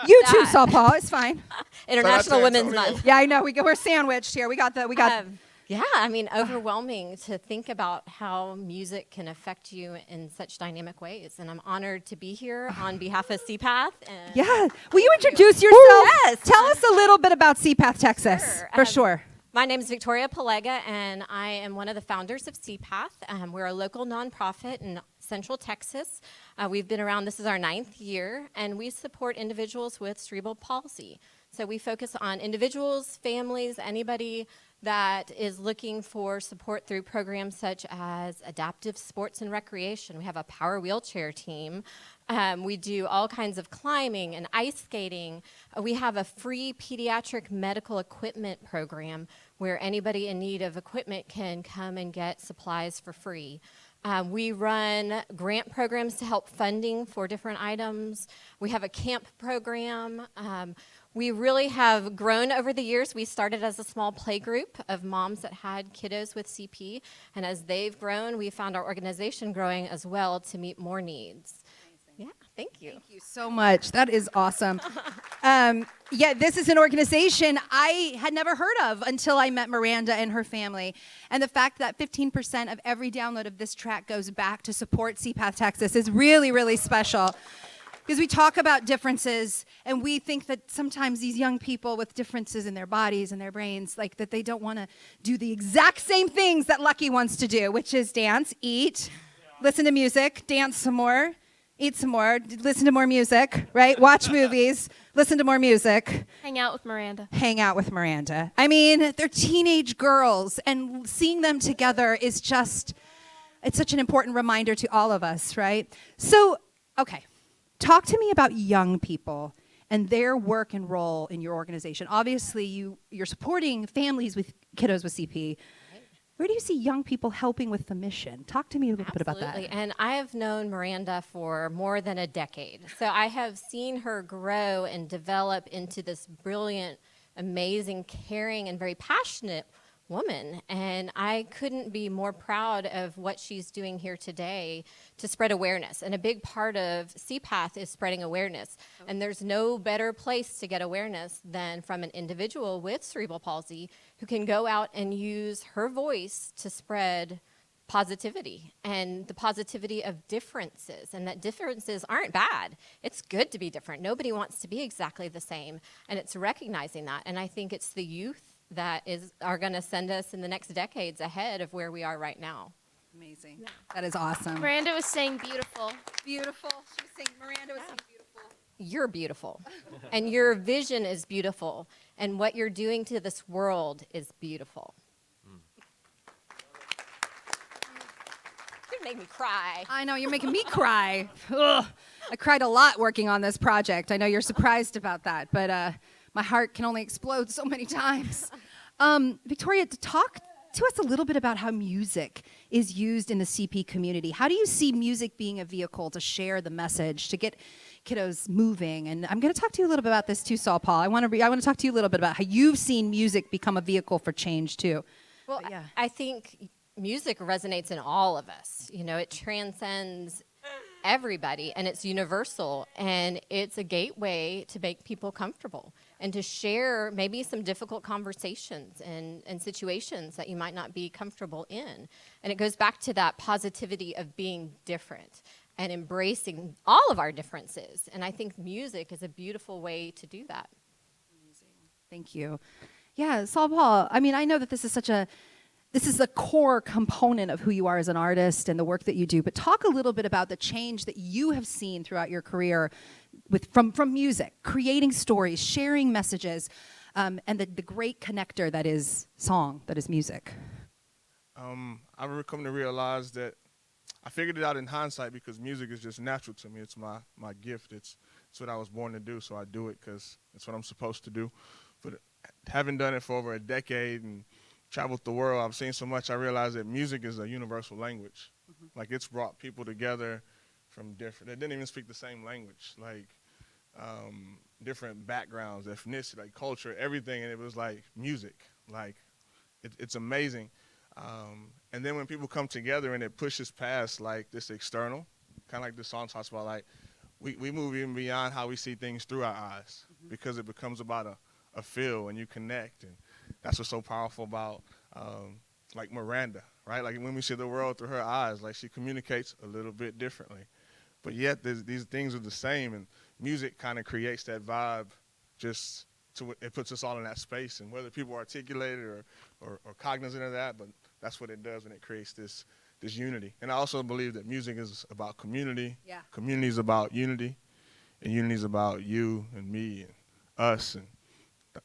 Speaker 1: You too, SaulPaul, it's fine.
Speaker 10: International
Speaker 7: San
Speaker 10: Women's
Speaker 7: Antonio.
Speaker 10: Month.
Speaker 1: Yeah, I know, we're sandwiched here. We got
Speaker 10: Yeah, I mean, overwhelming to think about how music can affect you in such dynamic ways. And I'm honored to be here on behalf of CPATH. And
Speaker 1: Yeah. Will you introduce yourself?
Speaker 10: Yes.
Speaker 1: Tell us a little bit about Seapath, Texas.
Speaker 10: Sure.
Speaker 1: For sure.
Speaker 10: My name is Victoria Polega, and I am one of the founders of CPATH. We're a local nonprofit in Central Texas. We've been around, this is our 9th year, and we support individuals with cerebral palsy. So we focus on individuals, families, anybody that is looking for support through programs such as adaptive sports and recreation. We have a power wheelchair team. We do all kinds of climbing and ice skating. We have a free pediatric medical equipment program where anybody in need of equipment can come and get supplies for free. We run grant programs to help funding for different items. We have a camp program. We really have grown over the years. We started as a small play group of moms that had kiddos with CP, and as they've grown, we found our organization growing as well to meet more needs. Yeah, thank you.
Speaker 1: Thank you so much. That is awesome. Yeah, this is an organization I had never heard of until I met Miranda and her family. And the fact that 15% of every download of this track goes back to support CPATH Texas is really, really special. Because we talk about differences, and we think that sometimes these young people with differences in their bodies and their brains, like that they don't want to do the exact same things that Lucky wants to do, which is dance, eat, listen to music, dance some more, eat some more, listen to more music, right? Watch movies, listen to more music.
Speaker 8: Hang out with Miranda.
Speaker 1: Hang out with Miranda. I mean, they're teenage girls, and seeing them together is just, it's such an important reminder to all of us, right? So, okay, talk to me about young people and their work and role in your organization. Obviously, you're supporting families with kiddos with CP. Where do you see young people helping with the mission? Talk to me a little bit about that.
Speaker 10: Absolutely, and I have known Miranda for more than a decade. So I have seen her grow and develop into this brilliant, amazing, caring, and very passionate woman. And I couldn't be more proud of what she's doing here today to spread awareness. And a big part of CPATH is spreading awareness. And there's no better place to get awareness than from an individual with cerebral palsy who can go out and use her voice to spread positivity and the positivity of differences, and that differences aren't bad. It's good to be different. Nobody wants to be exactly the same, and it's recognizing that. And I think it's the youth that are going to send us in the next decades ahead of where we are right now.
Speaker 1: Amazing. Yeah. That is awesome.
Speaker 8: Miranda was saying beautiful.
Speaker 1: Beautiful. She was saying, Miranda was saying beautiful.
Speaker 10: You're beautiful, and your vision is beautiful, and what you're doing to this world is beautiful. You made me cry.
Speaker 1: I know, you're making me cry. Ugh. I cried a lot working on this project. I know you're surprised about that, but my heart can only explode so many times. Victoria, talk to us a little bit about how music is used in the CP community. How do you see music being a vehicle to share the message, to get kiddos moving? And I'm going to talk to you a little bit about this too, SaulPaul. I want to talk to you a little bit about how you've seen music become a vehicle for change too.
Speaker 10: Well, yeah. I think music resonates in all of us. You know, it transcends everybody, and it's universal, and it's a gateway to make people comfortable and to share maybe some difficult conversations and situations that you might not be comfortable in. And it goes back to that positivity of being different and embracing all of our differences. And I think music is a beautiful way to do that.
Speaker 1: Amazing. Thank you. Yeah, SaulPaul, I mean, I know that this is the core component of who you are as an artist and the work that you do, but talk a little bit about the change that you have seen throughout your career from music, creating stories, sharing messages, and the great connector that is song, that is music.
Speaker 7: I've come to realize that I figured it out in hindsight because music is just natural to me. It's my gift. It's what I was born to do, so I do it because it's what I'm supposed to do. But having done it for over a decade and traveled the world, I've seen so much, I realized that music is a universal language. Mm-hmm. Like, it's brought people together from they didn't even speak the same language, like different backgrounds, ethnicity, like culture, everything, and it was like music. Like, it's amazing. And then when people come together and it pushes past like this external, kind of like the song talks about, like we move even beyond how we see things through our eyes, mm-hmm. because it becomes about a feel, and you connect, and that's what's so powerful about like Miranda, right? Like, when we see the world through her eyes, like, she communicates a little bit differently, but yet these things are the same, and music kind of creates that vibe. Just it puts us all in that space, and whether people articulate it or cognizant of that, but that's what it does when it creates this unity. And I also believe that music is about community. Yeah. Community is about unity, and unity is about you and me and us, and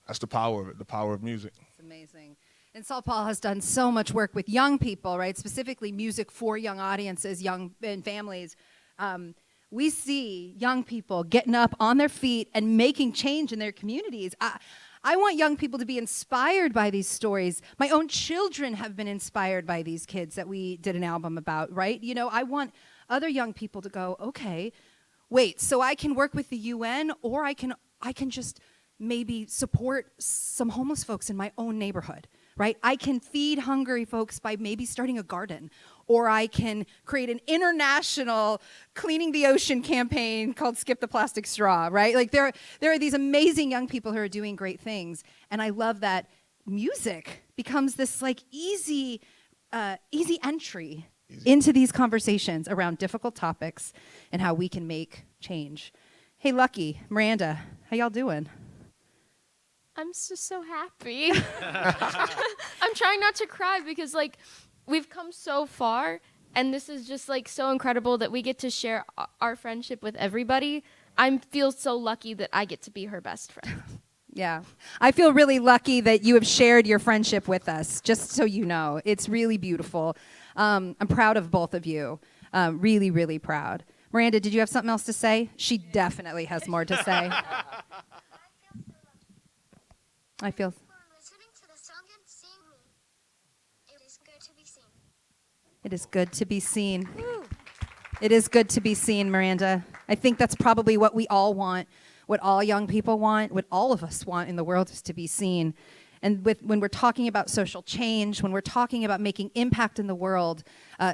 Speaker 7: that's the power of it, the power of music.
Speaker 1: It's amazing. And SaulPaul has done so much work with young people, right? Specifically music for young audiences, young and families. We see young people getting up on their feet and making change in their communities. I want young people to be inspired by these stories. My own children have been inspired by these kids that we did an album about, right? You know, I want other young people to go, okay, wait, so I can work with the UN, or I can just maybe support some homeless folks in my own neighborhood, right? I can feed hungry folks by maybe starting a garden, or I can create an international cleaning the ocean campaign called Skip the Plastic Straw, right? Like there are these amazing young people who are doing great things, and I love that music becomes this like easy entry into these conversations around difficult topics and how we can make change. Hey, Lucky, Miranda, how y'all doing?
Speaker 8: I'm just so happy. I'm trying not to cry because, like, we've come so far, and this is just, like, so incredible that we get to share our friendship with everybody. I feel so lucky that I get to be her best friend.
Speaker 1: Yeah. I feel really lucky that you have shared your friendship with us, just so you know. It's really beautiful. I'm proud of both of you. Really, really proud. Miranda, did you have something else to say? She definitely has more to say. I feel...
Speaker 11: Listening to the song and seeing me. It is good to be seen.
Speaker 1: It is good to be seen. It is good to be seen, Miranda. I think that's probably what we all want, what all young people want, what all of us want in the world is to be seen. And when we're talking about social change, when we're talking about making impact in the world,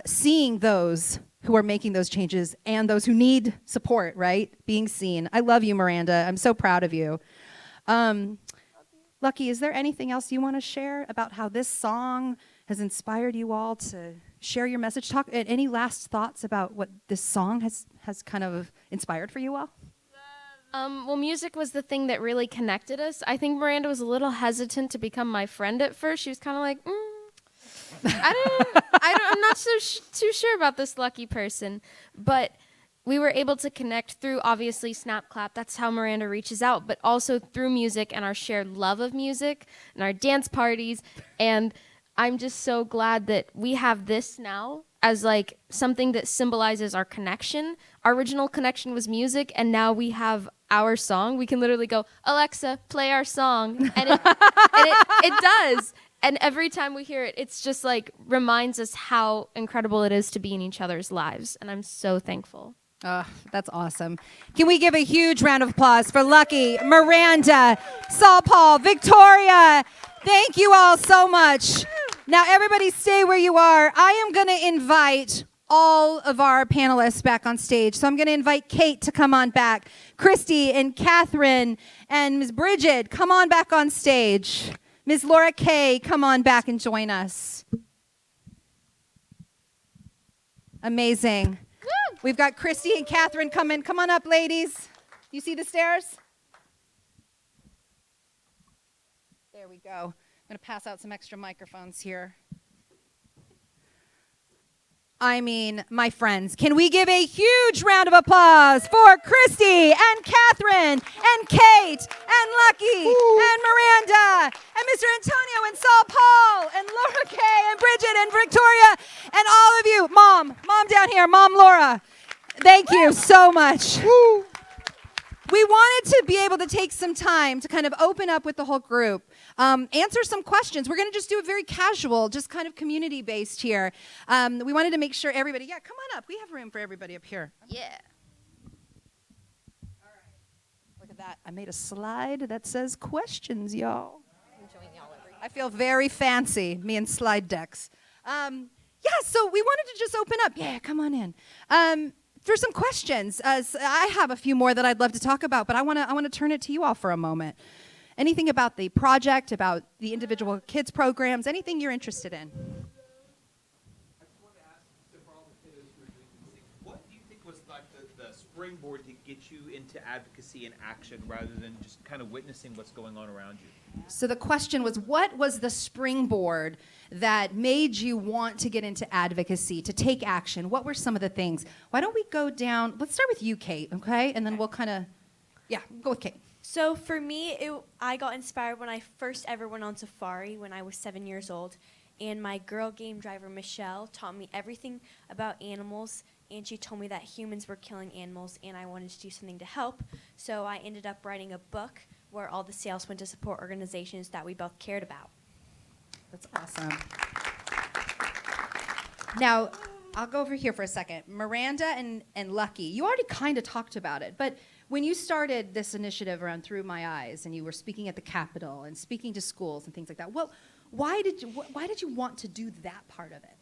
Speaker 1: seeing those who are making those changes and those who need support, right? Being seen. I love you, Miranda. I'm so proud of you. Lucky, is there anything else you want to share about how this song has inspired you all to share your message? Talk. Any last thoughts about what this song has kind of inspired for you all?
Speaker 8: Well, music was the thing that really connected us. I think Miranda was a little hesitant to become my friend at first. She was kind of like, I'm not too sure about this Lucky person. But we were able to connect through, obviously, Snap Clap. That's how Miranda reaches out, but also through music and our shared love of music and our dance parties. And I'm just so glad that we have this now as like something that symbolizes our connection. Our original connection was music, and now we have our song. We can literally go, Alexa, play our song. And it does. And every time we hear it, it's just like reminds us how incredible it is to be in each other's lives. And I'm so thankful.
Speaker 1: Oh, that's awesome. Can we give a huge round of applause for Lucky, Miranda, SaulPaul, Victoria? Thank you all so much. Now, everybody stay where you are. I am going to invite all of our panelists back on stage. So I'm going to invite Kate to come on back. Kristii and Catherine and Ms. Brigid, come on back on stage. Ms. Laura Kay, come on back and join us. Amazing. We've got Kristii and Catherine coming. Come on up, ladies. You see the stairs? There we go. I'm going to pass out some extra microphones here. I mean, my friends, can we give a huge round of applause for Kristii and Catherine and Kate and Lucky and Miranda and Mr. Antonio and SaulPaul and Laura Kay and Brigid and Victoria and all of you. Mom down here, Mom Laura. Thank you so much. We wanted to be able to take some time to kind of open up with the whole group, answer some questions. We're going to just do it very casual, just kind of community-based here. We wanted to make sure everybody, come on up. We have room for everybody up here. Yeah. All right. Look at that. I made a slide that says questions, y'all. I feel very fancy, me and slide decks. So we wanted to just open up. Yeah, come on in. For some questions. I have a few more that I'd love to talk about, but I want to turn it to you all for a moment. Anything about the project, about the individual kids programs, anything you're interested in?
Speaker 12: I just wanted to ask, for all the kiddos who are doing these things, what do you think was like the springboard to get you into advocacy and action rather than just kind of witnessing what's going on around you?
Speaker 1: So the question was, what was the springboard that made you want to get into advocacy, to take action? What were some of the things? Why don't we go down, let's start with you, Kate, okay? And then we'll kind of, go with Kate.
Speaker 5: So for me, I got inspired when I first ever went on safari when I was 7 years old. And my girl game driver, Michelle, taught me everything about animals. And she told me that humans were killing animals, and I wanted to do something to help. So I ended up writing a book where all the sales went to support organizations that we both cared about.
Speaker 1: That's awesome. Now, I'll go over here for a second. Miranda and Lucky, you already kind of talked about it, but when you started this initiative around Through My Eyes and you were speaking at the Capitol and speaking to schools and things like that, why did you want to do that part of it?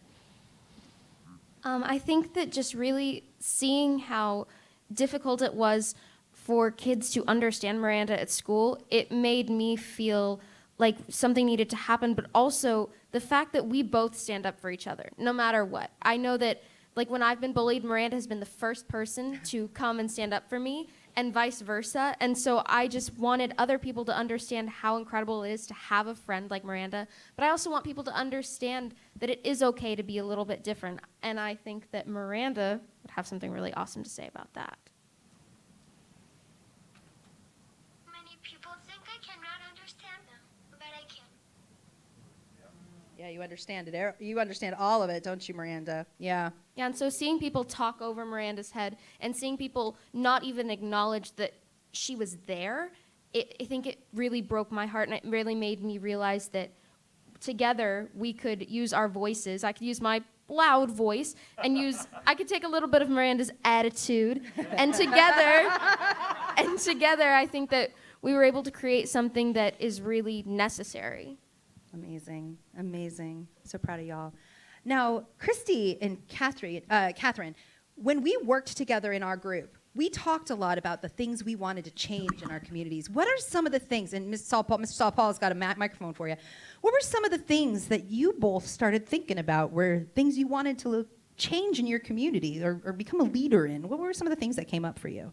Speaker 8: I think that just really seeing how difficult it was for kids to understand Miranda at school, it made me feel like something needed to happen, but also the fact that we both stand up for each other, no matter what. I know that, like, when I've been bullied, Miranda has been the first person to come and stand up for me, and vice versa. And so I just wanted other people to understand how incredible it is to have a friend like Miranda, but I also want people to understand that it is okay to be a little bit different. And I think that Miranda would have something really awesome to say about that.
Speaker 11: Many people think I cannot understand them, but I can.
Speaker 1: Yeah, you understand it. You understand all of it, don't you, Miranda? Yeah.
Speaker 8: Yeah, and so seeing people talk over Miranda's head and seeing people not even acknowledge that she was there, I think it really broke my heart, and it really made me realize that together we could use our voices. I could use my loud voice and I could take a little bit of Miranda's attitude, and together I think that we were able to create something that is really necessary.
Speaker 1: Amazing, amazing. So proud of y'all. Now, Kristii and Catherine, when we worked together in our group, we talked a lot about the things we wanted to change in our communities. What are some of the things, and Mr. SaulPaul has got a microphone for you. What were some of the things that you both started thinking about were things you wanted to change in your community or become a leader in? What were some of the things that came up for you?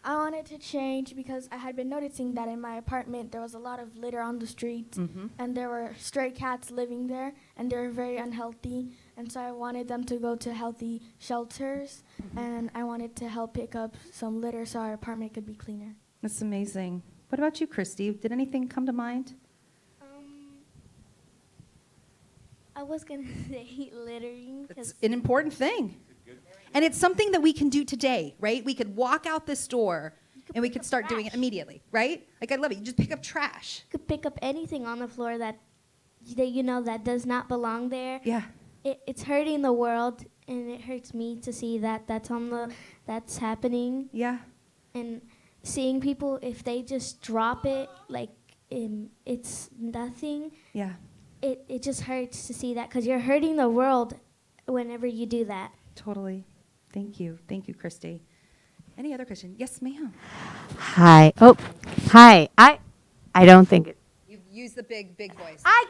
Speaker 3: I wanted to change because I had been noticing that in my apartment there was a lot of litter on the streets, and there were stray cats living there, and they were very unhealthy. And so I wanted them to go to healthy shelters, and I wanted to help pick up some litter so our apartment could be cleaner.
Speaker 1: That's amazing. What about you, Kristii? Did anything come to mind?
Speaker 2: I was going to say littering.
Speaker 1: It's an important thing. And it's something that we can do today, right? We could walk out this door and we could start doing it immediately, right? Like, I love it. You just pick up trash.
Speaker 2: You could pick up anything on the floor that that does not belong there.
Speaker 1: Yeah.
Speaker 2: It's hurting the world, and it hurts me to see that's happening.
Speaker 1: Yeah.
Speaker 2: And seeing people, if they just drop it, like it's nothing.
Speaker 1: Yeah.
Speaker 2: It just hurts to see that, because you're hurting the world whenever you do that.
Speaker 1: Totally. Thank you. Thank you, Kristii. Any other question? Yes, ma'am.
Speaker 13: Hi. Oh, hi. I don't think it.
Speaker 1: You use the big voice.
Speaker 13: I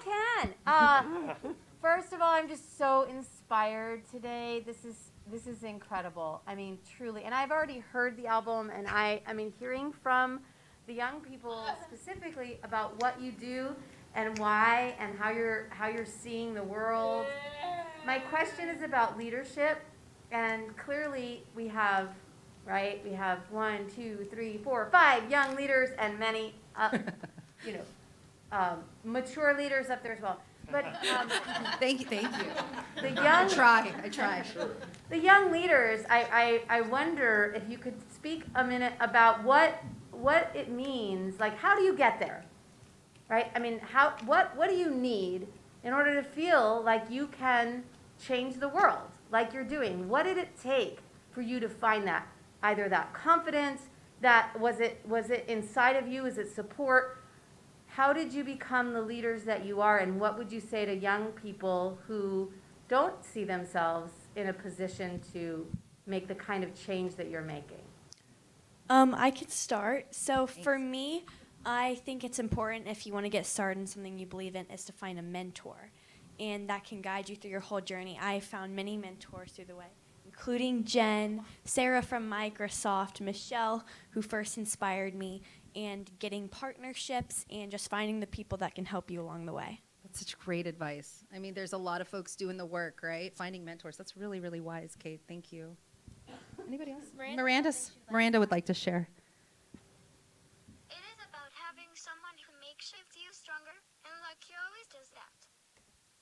Speaker 13: can. First of all, I'm just so inspired today. This is incredible. I mean, truly. And I've already heard the album, and I mean, hearing from the young people specifically about what you do and why and how you're seeing the world. My question is about leadership, and clearly we have 1, 2, 3, 4, 5 young leaders and many, mature leaders up there as well. But
Speaker 1: thank you.
Speaker 13: The young,
Speaker 1: I try.
Speaker 13: The young leaders, I wonder if you could speak a minute about what it means. Like, how do you get there, right? I mean, what do you need in order to feel like you can change the world like you're doing? What did it take for you to find that? Either that confidence, that was it inside of you? Is it support? How did you become the leaders that you are, and what would you say to young people who don't see themselves in a position to make the kind of change that you're making?
Speaker 5: I could start. So for me, I think it's important, if you want to get started in something you believe in, is to find a mentor. And that can guide you through your whole journey. I found many mentors through the way, including Jenn, Sarah from Microsoft, Michelle, who first inspired me, and getting partnerships and just finding the people that can help you along the way.
Speaker 1: That's such great advice. I mean, there's a lot of folks doing the work, right? Finding mentors. That's really, really wise, Kate. Thank you. Anybody else? Miranda would like to share.
Speaker 11: It is about having someone who makes you feel stronger, and Lucky always does that.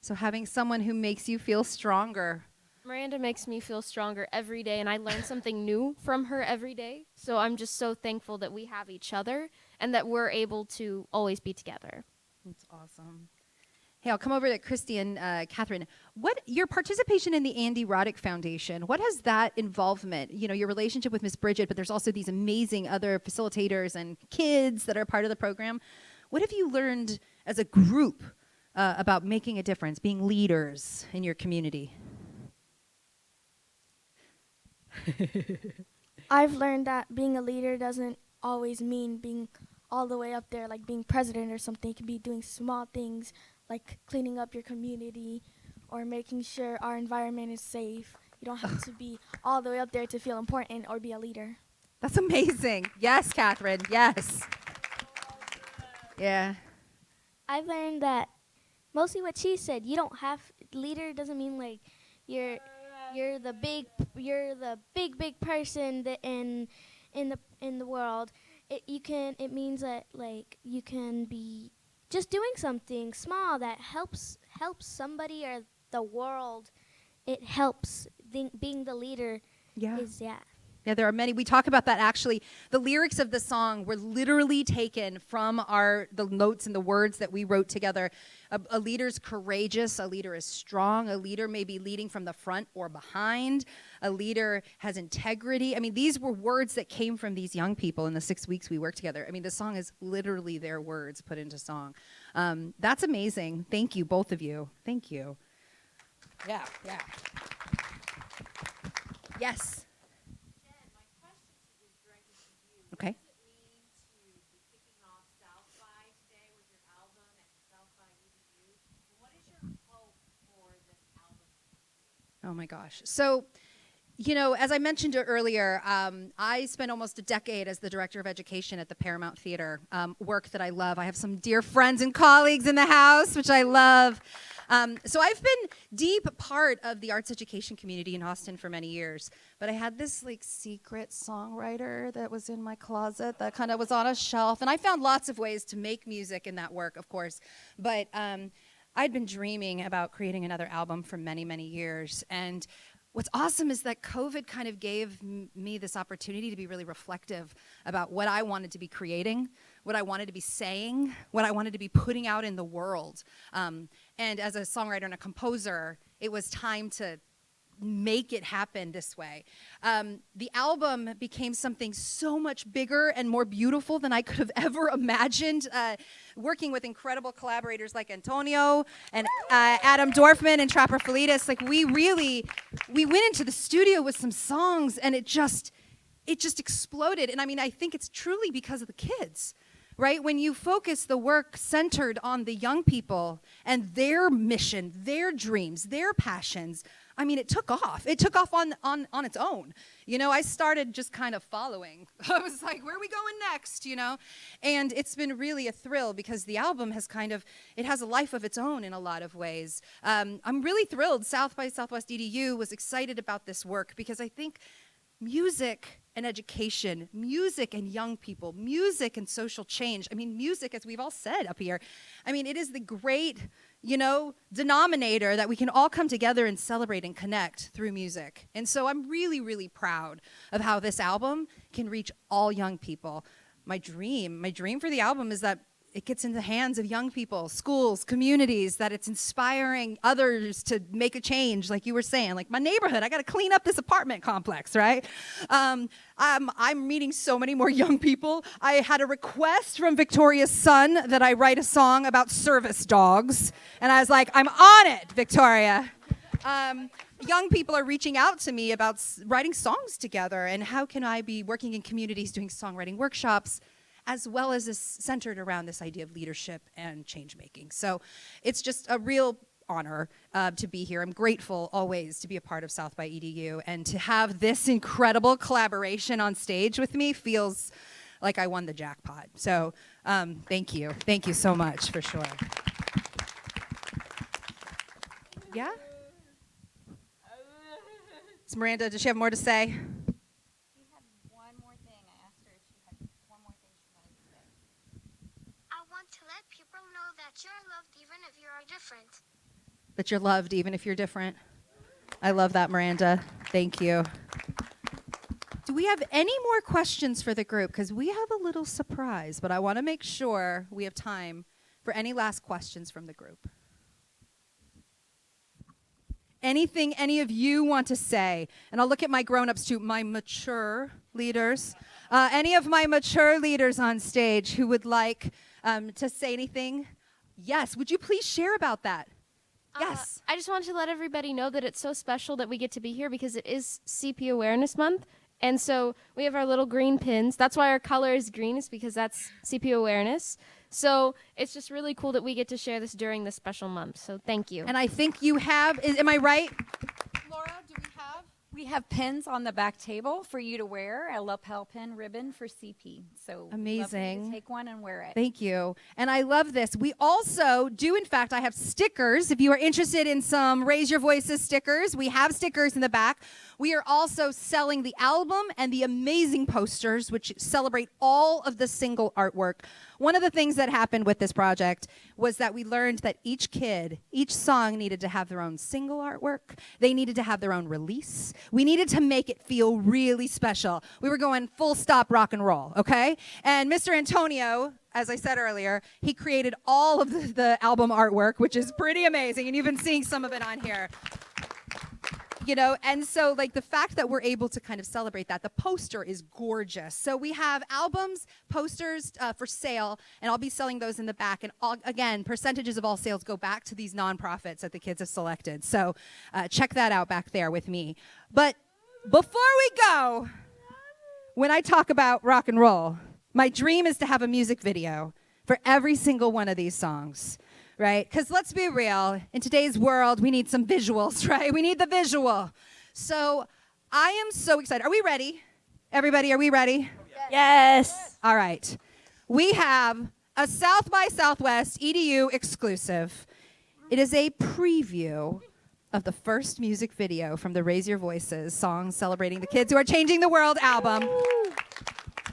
Speaker 1: So having someone who makes you feel stronger.
Speaker 8: Miranda makes me feel stronger every day, and I learn something new from her every day. So I'm just so thankful that we have each other and that we're able to always be together.
Speaker 1: That's awesome. Hey, I'll come over to Kristii and Catherine. What your participation in the Andy Roddick Foundation? What has that involvement? You know, your relationship with Miss Brigid, but there's also these amazing other facilitators and kids that are part of the program. What have you learned as a group about making a difference, being leaders in your community?
Speaker 3: I've learned that being a leader doesn't always mean being all the way up there, like being president or something. It can be doing small things like cleaning up your community or making sure our environment is safe. You don't have to be all the way up there to feel important or be a leader.
Speaker 1: That's amazing. Yes, Catherine. Yes. Yeah.
Speaker 2: I've learned that mostly what she said. You don't have leader doesn't mean like you're the big person that in the world. It means that like you can be just doing something small that helps somebody or the world. It helps being the leader.
Speaker 1: Yeah.
Speaker 2: Yeah,
Speaker 1: there are many. We talk about that actually. The lyrics of the song were literally taken from the notes and the words that we wrote together. A leader's courageous, a leader is strong, a leader may be leading from the front or behind, a leader has integrity. I mean, these were words that came from these young people in the 6 weeks we worked together. I mean, the song is literally their words put into song. That's amazing. Thank you, both of you. Thank you. Yeah. Yes. Okay.
Speaker 14: What does it mean to be kicking off South by today with your album at South by EDU? And what is your hope for this album?
Speaker 1: Oh my gosh. So, you know, as I mentioned earlier, I spent almost a decade as the director of education at the Paramount Theater, work that I love. I have some dear friends and colleagues in the house, which I love. So I've been deep part of the arts education community in Austin for many years, but I had this like secret songwriter that was in my closet that kind of was on a shelf, and I found lots of ways to make music in that work, of course, but I'd been dreaming about creating another album for many, many years, and what's awesome is that COVID kind of gave me this opportunity to be really reflective about what I wanted to be creating, what I wanted to be saying, what I wanted to be putting out in the world. And as a songwriter and a composer, it was time to make it happen this way. The album became something so much bigger and more beautiful than I could have ever imagined. Working with incredible collaborators like Antonio and Adam Dorfman and Trapper Felitas, like we went into the studio with some songs and it just exploded. And I mean, I think it's truly because of the kids. Right? When you focus the work centered on the young people and their mission, their dreams, their passions, I mean, it took off. It took off on its own. You know, I started just kind of following. I was like, where are we going next, you know? And it's been really a thrill because the album has it has a life of its own in a lot of ways. I'm really thrilled. South by Southwest EDU was excited about this work because I think music and education, music and young people, music and social change. I mean, music, as we've all said up here, I mean, it is the great, you know, denominator that we can all come together and celebrate and connect through music. And so I'm really, really proud of how this album can reach all young people. My dream for the album is that it gets in the hands of young people, schools, communities, that it's inspiring others to make a change, like you were saying. Like my neighborhood, I got to clean up this apartment complex, right? I'm meeting so many more young people. I had a request from Victoria's son that I write a song about service dogs. And I was like, I'm on it, Victoria. Young people are reaching out to me about writing songs together and how can I be working in communities doing songwriting workshops, as well as this centered around this idea of leadership and change making. So it's just a real honor to be here. I'm grateful always to be a part of South by EDU, and to have this incredible collaboration on stage with me feels like I won the jackpot. So thank you. Thank you so much, for sure. Yeah? Miranda, does she have more to say?
Speaker 11: That you're loved even if you are different.
Speaker 1: That you're loved even if you're different. I love that, Miranda. Thank you. Do we have any more questions for the group? Because we have a little surprise, but I want to make sure we have time for any last questions from the group. Anything any of you want to say? And I'll look at my grown-ups too, my mature leaders. Any of my mature leaders on stage who would like to say anything? Yes, would you please share about that? Yes.
Speaker 8: I just wanted to let everybody know that it's so special that we get to be here because it is CP Awareness Month. And so we have our little green pins. That's why our color is green, is because that's CP Awareness. So it's just really cool that we get to share this during this special month. So thank you.
Speaker 1: And I think you have, am I right? Laura, do we have?
Speaker 9: We have pins on the back table for you to wear, a lapel pin ribbon for CP. So
Speaker 1: amazing.
Speaker 9: Love to take one and wear it.
Speaker 1: Thank you. And I love this. We also do, in fact, I have stickers. If you are interested in some Raise Your Voices stickers, we have stickers in the back. We are also selling the album and the amazing posters, which celebrate all of the single artwork. One of the things that happened with this project was that we learned that each kid, each song needed to have their own single artwork. They needed to have their own release. We needed to make it feel really special. We were going full stop rock and roll, okay? And Mr. Antonio, as I said earlier, he created all of the album artwork, which is pretty amazing, and you've been seeing some of it on here. You know, and so like the fact that we're able to kind of celebrate that, the poster is gorgeous. So we have albums, posters for sale, and I'll be selling those in the back. And again, percentages of all sales go back to these nonprofits that the kids have selected. So check that out back there with me. But before we go, when I talk about rock and roll, my dream is to have a music video for every single one of these songs. Right? Because let's be real, in today's world, we need some visuals, right? We need the visual. So I am so excited. Are we ready? Everybody, are we ready?
Speaker 5: Yes.
Speaker 1: All right. We have a South by Southwest EDU exclusive. It is a preview of the first music video from the Raise Your Voices song celebrating the kids who are changing the world album.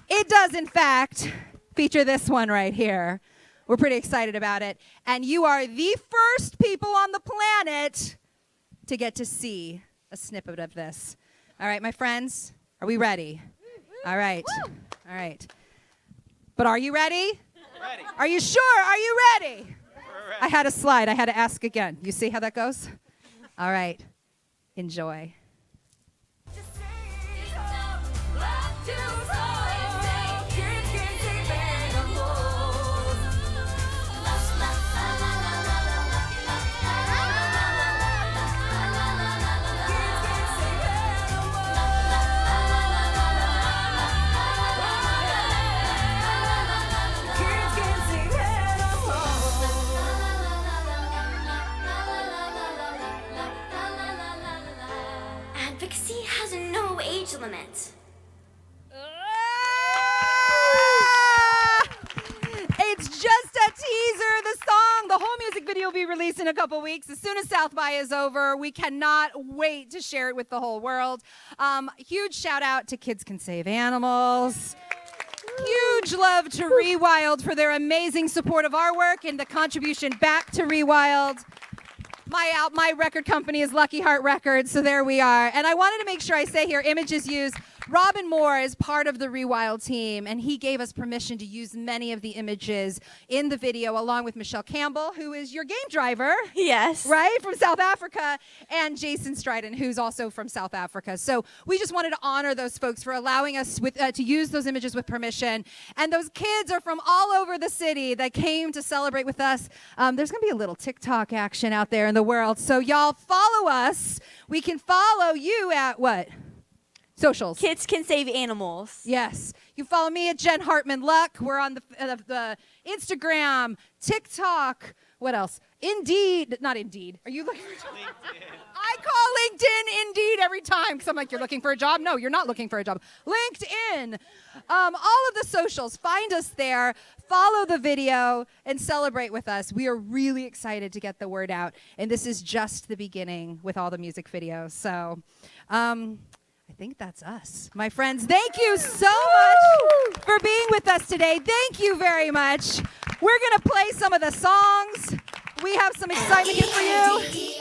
Speaker 1: It does, in fact, feature this one right here. We're pretty excited about it. And you are the first people on the planet to get to see a snippet of this. All right, my friends, are we ready? All right. All right. But are you ready?
Speaker 12: Ready.
Speaker 1: Are you sure? Are you ready?
Speaker 12: We're ready.
Speaker 1: I had a slide. I had to ask again. You see how that goes? All right. Enjoy.
Speaker 11: Advocacy has no age limit.
Speaker 1: It's just a teaser. The whole music video will be released in a couple weeks. As soon as South by is over, we cannot wait to share it with the whole world. Huge shout out to Kids Can Save Animals. Huge love to Rewild for their amazing support of our work and the contribution back to Rewild. My record company is Lucky Heart Records, so there we are. And I wanted to make sure I say here, images used. Robin Moore is part of the Rewild team, and he gave us permission to use many of the images in the video, along with Michelle Campbell, who is your game driver.
Speaker 5: Yes.
Speaker 1: Right, from South Africa, and Jason Stryden, who's also from South Africa. So we just wanted to honor those folks for allowing us to use those images with permission. And those kids are from all over the city that came to celebrate with us. There's going to be a little TikTok action out there in the world. So y'all follow us. We can follow you at what? Socials.
Speaker 5: Kids Can Save Animals.
Speaker 1: Yes. You follow me at Jenn Hartmann Luck. We're on the Instagram, TikTok. What else? Indeed. Not Indeed. Are you looking for a job? I call LinkedIn Indeed every time because I'm like, you're looking for a job? No, you're not looking for a job. LinkedIn. All of the socials. Find us there. Follow the video and celebrate with us. We are really excited to get the word out. And this is just the beginning with all the music videos. So, I think that's us. My friends, thank you so much for being with us today. Thank you very much. We're going to play some of the songs. We have some excitement here for you.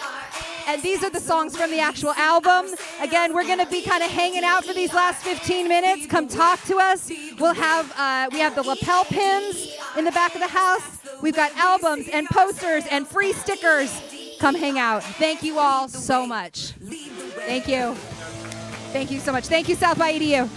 Speaker 1: And these are the songs from the actual album. Again, we're going to be kind of hanging out for these last 15 minutes. Come talk to us. We'll have, we have the lapel pins in the back of the house. We've got albums and posters and free stickers. Come hang out. Thank you all so much. Thank you. Thank you so much. Thank you, South by EDU.